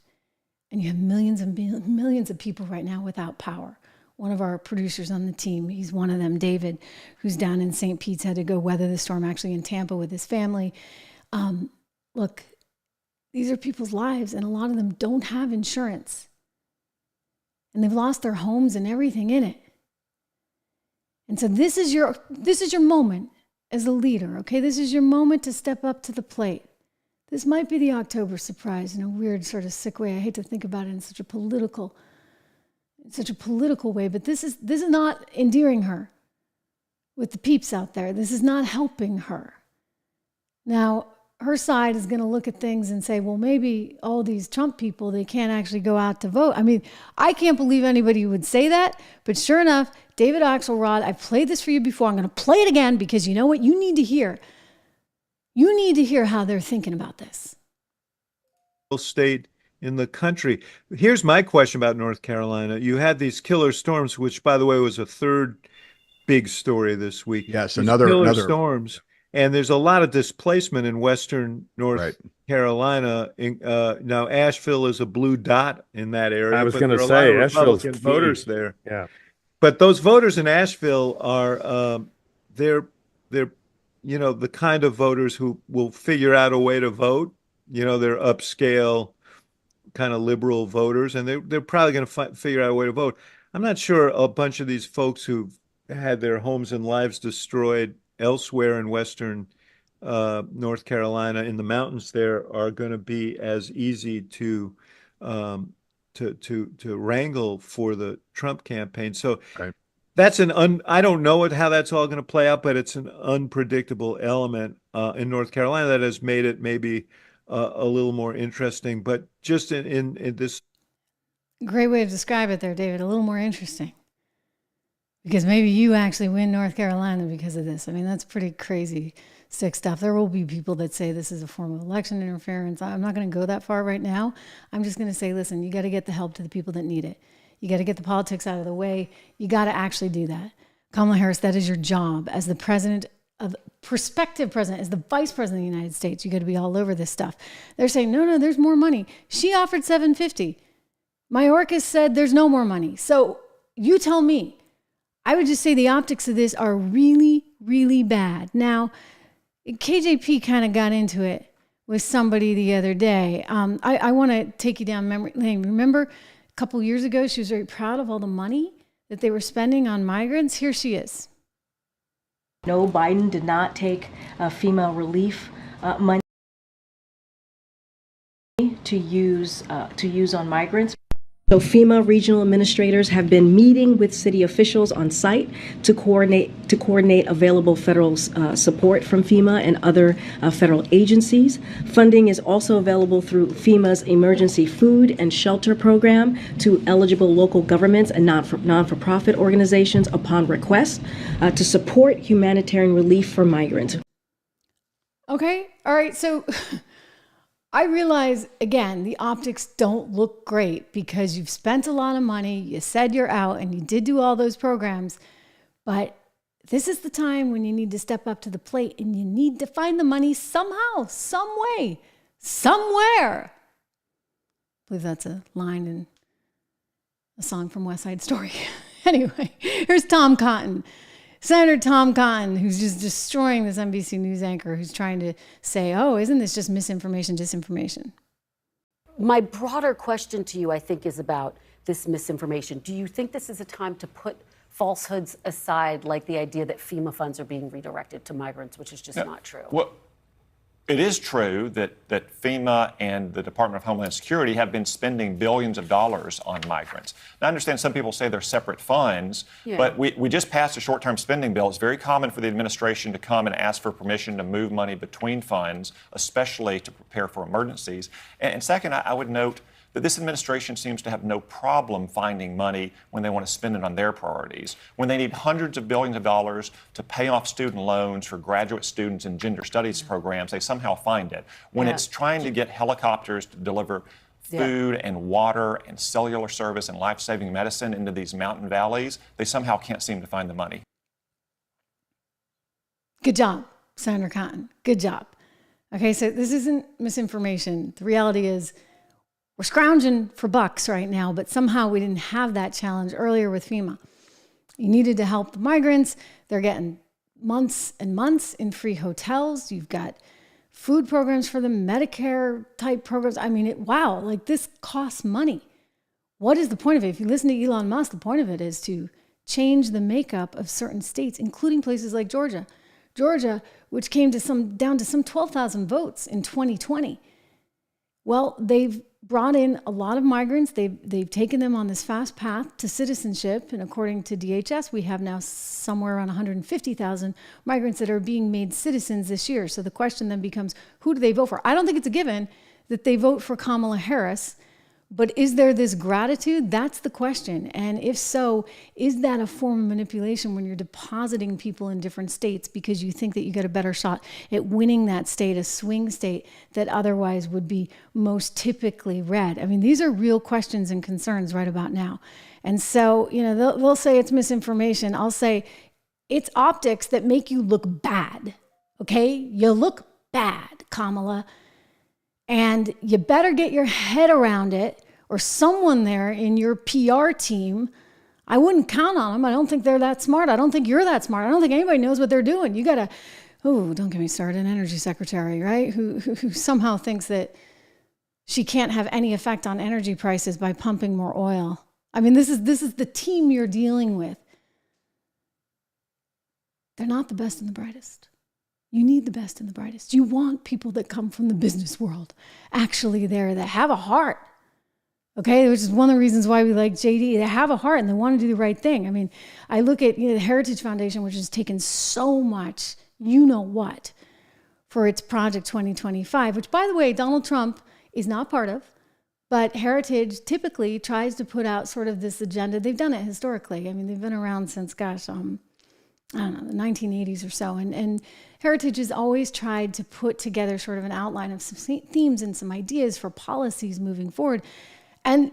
And you have millions and millions of people right now without power. One of our producers on the team, he's one of them, David, who's down in St. Pete's, had to go weather the storm actually in Tampa with his family. Look, these are people's lives, and a lot of them don't have insurance. And they've lost their homes and everything in it. And so this is your moment as a leader, okay? This is your moment to step up to the plate. This might be the October surprise in a weird sort of sick way. I hate to think about it in such a political way, but this is not endearing her with the peeps out there. This is not helping her. Now, her side is going to look at things and say, well, maybe all these Trump people, they can't actually go out to vote. I mean, I can't believe anybody would say that, but sure enough, David Axelrod, I've played this for you before. I'm going to play it again because you know what? You need to hear You need to hear how they're thinking about this. State in the country. Here's my question about North Carolina. You had these killer storms, which, by the way, was a third big story this week. Yes, These another storms, and there's a lot of displacement in western North Carolina. Now Asheville is a blue dot in that area. I was but going to there are a lot of say Asheville's Republican voters key. there. Yeah, but those voters in Asheville are they're the kind of voters who will figure out a way to vote. They're upscale, kind of liberal voters, and they're probably going to figure out a way to vote. I'm not sure a bunch of these folks who've had their homes and lives destroyed elsewhere in western North Carolina in the mountains there are going to be as easy to wrangle for the Trump campaign. So that's I don't know how that's all going to play out, but it's an unpredictable element in North Carolina that has made it maybe a little more interesting, but just in this. Great way to describe it there, David. A little more interesting. Because maybe you actually win North Carolina because of this. I mean, that's pretty crazy, sick stuff. There will be people that say this is a form of election interference. I'm not going to go that far right now. I'm just going to say, listen, you got to get the help to the people that need it. You got to get the politics out of the way. You got to actually do that. Kamala Harris, that is your job as the prospective president, as the vice president of the United States. You got to be all over this stuff. They're saying, no, there's more money. She offered $750. Mayorkas said there's no more money. So you tell me. I would just say the optics of this are really, really bad. Now, KJP kind of got into it with somebody the other day. I want to take you down memory lane. Remember a couple years ago, she was very proud of all the money that they were spending on migrants. Here she is. No, Biden did not take FEMA relief money to use on migrants. So FEMA regional administrators have been meeting with city officials on site to coordinate available federal support from FEMA and other federal agencies. Funding is also available through FEMA's emergency food and shelter program to eligible local governments and non-for-profit organizations upon request to support humanitarian relief for migrants. Okay, all right, so I realize, again, the optics don't look great because you've spent a lot of money, you said you're out, and you did do all those programs, but this is the time when you need to step up to the plate and you need to find the money somehow, some way, somewhere. I believe that's a line in a song from West Side Story. Anyway, here's Tom Cotton. Senator Tom Cotton, who's just destroying this NBC News anchor, who's trying to say, oh, isn't this just misinformation, disinformation? My broader question to you, I think, is about this misinformation. Do you think this is a time to put falsehoods aside, like the idea that FEMA funds are being redirected to migrants, which is just not true? Well, it is true that FEMA and the Department of Homeland Security have been spending billions of dollars on migrants. Now, I understand some people say they're separate funds, but we just passed a short-term spending bill. It's very common for the administration to come and ask for permission to move money between funds, especially to prepare for emergencies. And second, I would note that this administration seems to have no problem finding money when they want to spend it on their priorities. When they need hundreds of billions of dollars to pay off student loans for graduate students in gender studies programs, they somehow find it. When it's trying to get helicopters to deliver food and water and cellular service and life-saving medicine into these mountain valleys, they somehow can't seem to find the money. Good job, Senator Cotton. Good job. Okay, so this isn't misinformation. The reality is, we're scrounging for bucks right now, but somehow we didn't have that challenge earlier with FEMA. You needed to help the migrants. They're getting months and months in free hotels. You've got food programs for them, Medicare type programs. I mean, wow, like this costs money. What is the point of it? If you listen to Elon Musk, the point of it is to change the makeup of certain states, including places like Georgia. Georgia, which came to down to some 12,000 votes in 2020. Well, they've brought in a lot of migrants. They've taken them on this fast path to citizenship. And according to DHS, we have now somewhere around 150,000 migrants that are being made citizens this year. So the question then becomes, who do they vote for? I don't think it's a given that they vote for Kamala Harris, But is there this gratitude? That's the question. And if so, is that a form of manipulation when you're depositing people in different states because you think that you get a better shot at winning that state, a swing state that otherwise would be most typically red? I mean, these are real questions and concerns right about now. And so, they'll say it's misinformation. I'll say it's optics that make you look bad. Okay? You look bad, Kamala. And you better get your head around it, or someone there in your PR team. I wouldn't count on them. I don't think they're that smart. I don't think you're that smart. I don't think anybody knows what they're doing. You got to, don't get me started, an energy secretary, right? Who somehow thinks that she can't have any effect on energy prices by pumping more oil. I mean, this is the team you're dealing with. They're not the best and the brightest. You need the best and the brightest. You want people that come from the business world actually there, that have a heart. Okay, which is one of the reasons why we like JD. They have a heart and they want to do the right thing. I mean, I look at the Heritage Foundation, which has taken so much, what, for its Project 2025, which, by the way, Donald Trump is not part of. But Heritage typically tries to put out sort of this agenda. They've done it historically. I mean, they've been around since, I don't know, the 1980s or so. And Heritage has always tried to put together sort of an outline of some themes and some ideas for policies moving forward. And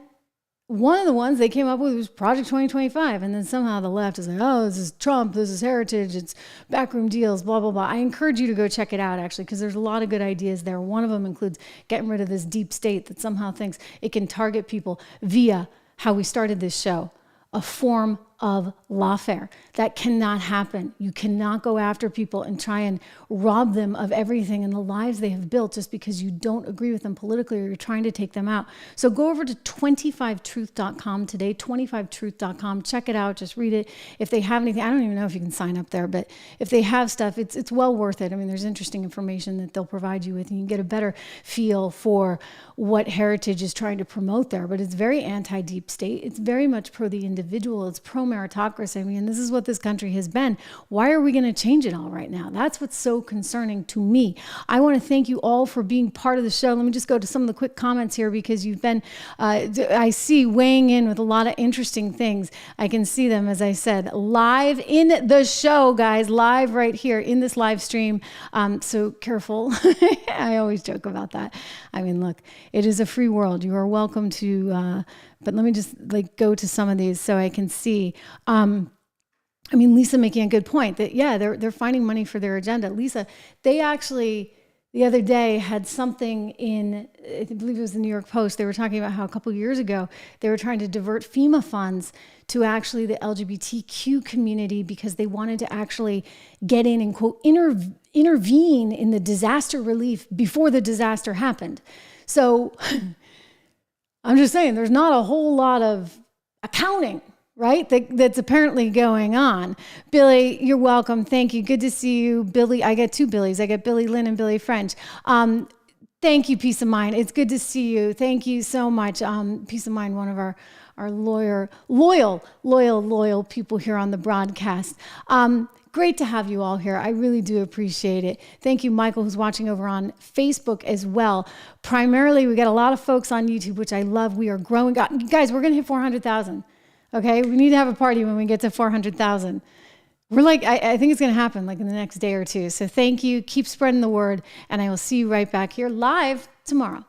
one of the ones they came up with was Project 2025. And then somehow the left is like, this is Trump, this is Heritage, it's backroom deals, blah, blah, blah. I encourage you to go check it out, actually, because there's a lot of good ideas there. One of them includes getting rid of this deep state that somehow thinks it can target people via how we started this show, a form of lawfare. That cannot happen. You cannot go after people and try and rob them of everything and the lives they have built just because you don't agree with them politically or you're trying to take them out. So go over to 25truth.com today, 25truth.com. Check it out. Just read it. If they have anything, I don't even know if you can sign up there, but if they have stuff, it's well worth it. I mean, there's interesting information that they'll provide you with, and you can get a better feel for what Heritage is trying to promote there. But it's very anti-deep state. It's very much pro the individual. It's pro meritocracy. I mean, this is what this country has been. Why are we going to change it all right now? That's what's so concerning to me. I want to thank you all for being part of the show. Let me just go to some of the quick comments here because you've been, I see, weighing in with a lot of interesting things. I can see them, as I said, live in the show, guys, live right here in this live stream. So careful. I always joke about that. I mean, look, it is a free world. You are welcome to, but let me just go to some of these so I can see. I mean, Lisa making a good point that, they're finding money for their agenda. Lisa, they actually, the other day had something in, I believe it was the New York Post. They were talking about how a couple of years ago, they were trying to divert FEMA funds to actually the LGBTQ community because they wanted to actually get in and, quote, intervene in the disaster relief before the disaster happened. So I'm just saying, there's not a whole lot of accounting, right? That's apparently going on. Billy, you're welcome. Thank you. Good to see you. Billy, I get two Billys. I get Billy Lynn and Billy French. Thank you, Peace of Mind. It's good to see you. Thank you so much. Peace of Mind, one of our loyal people here on the broadcast. Great to have you all here. I really do appreciate it. Thank you, Michael, who's watching over on Facebook as well. Primarily, we got a lot of folks on YouTube, which I love. We are growing. Guys, we're going to hit 400,000. Okay, we need to have a party when we get to 400,000. We're I think it's going to happen in the next day or two. So thank you. Keep spreading the word, and I will see you right back here live tomorrow.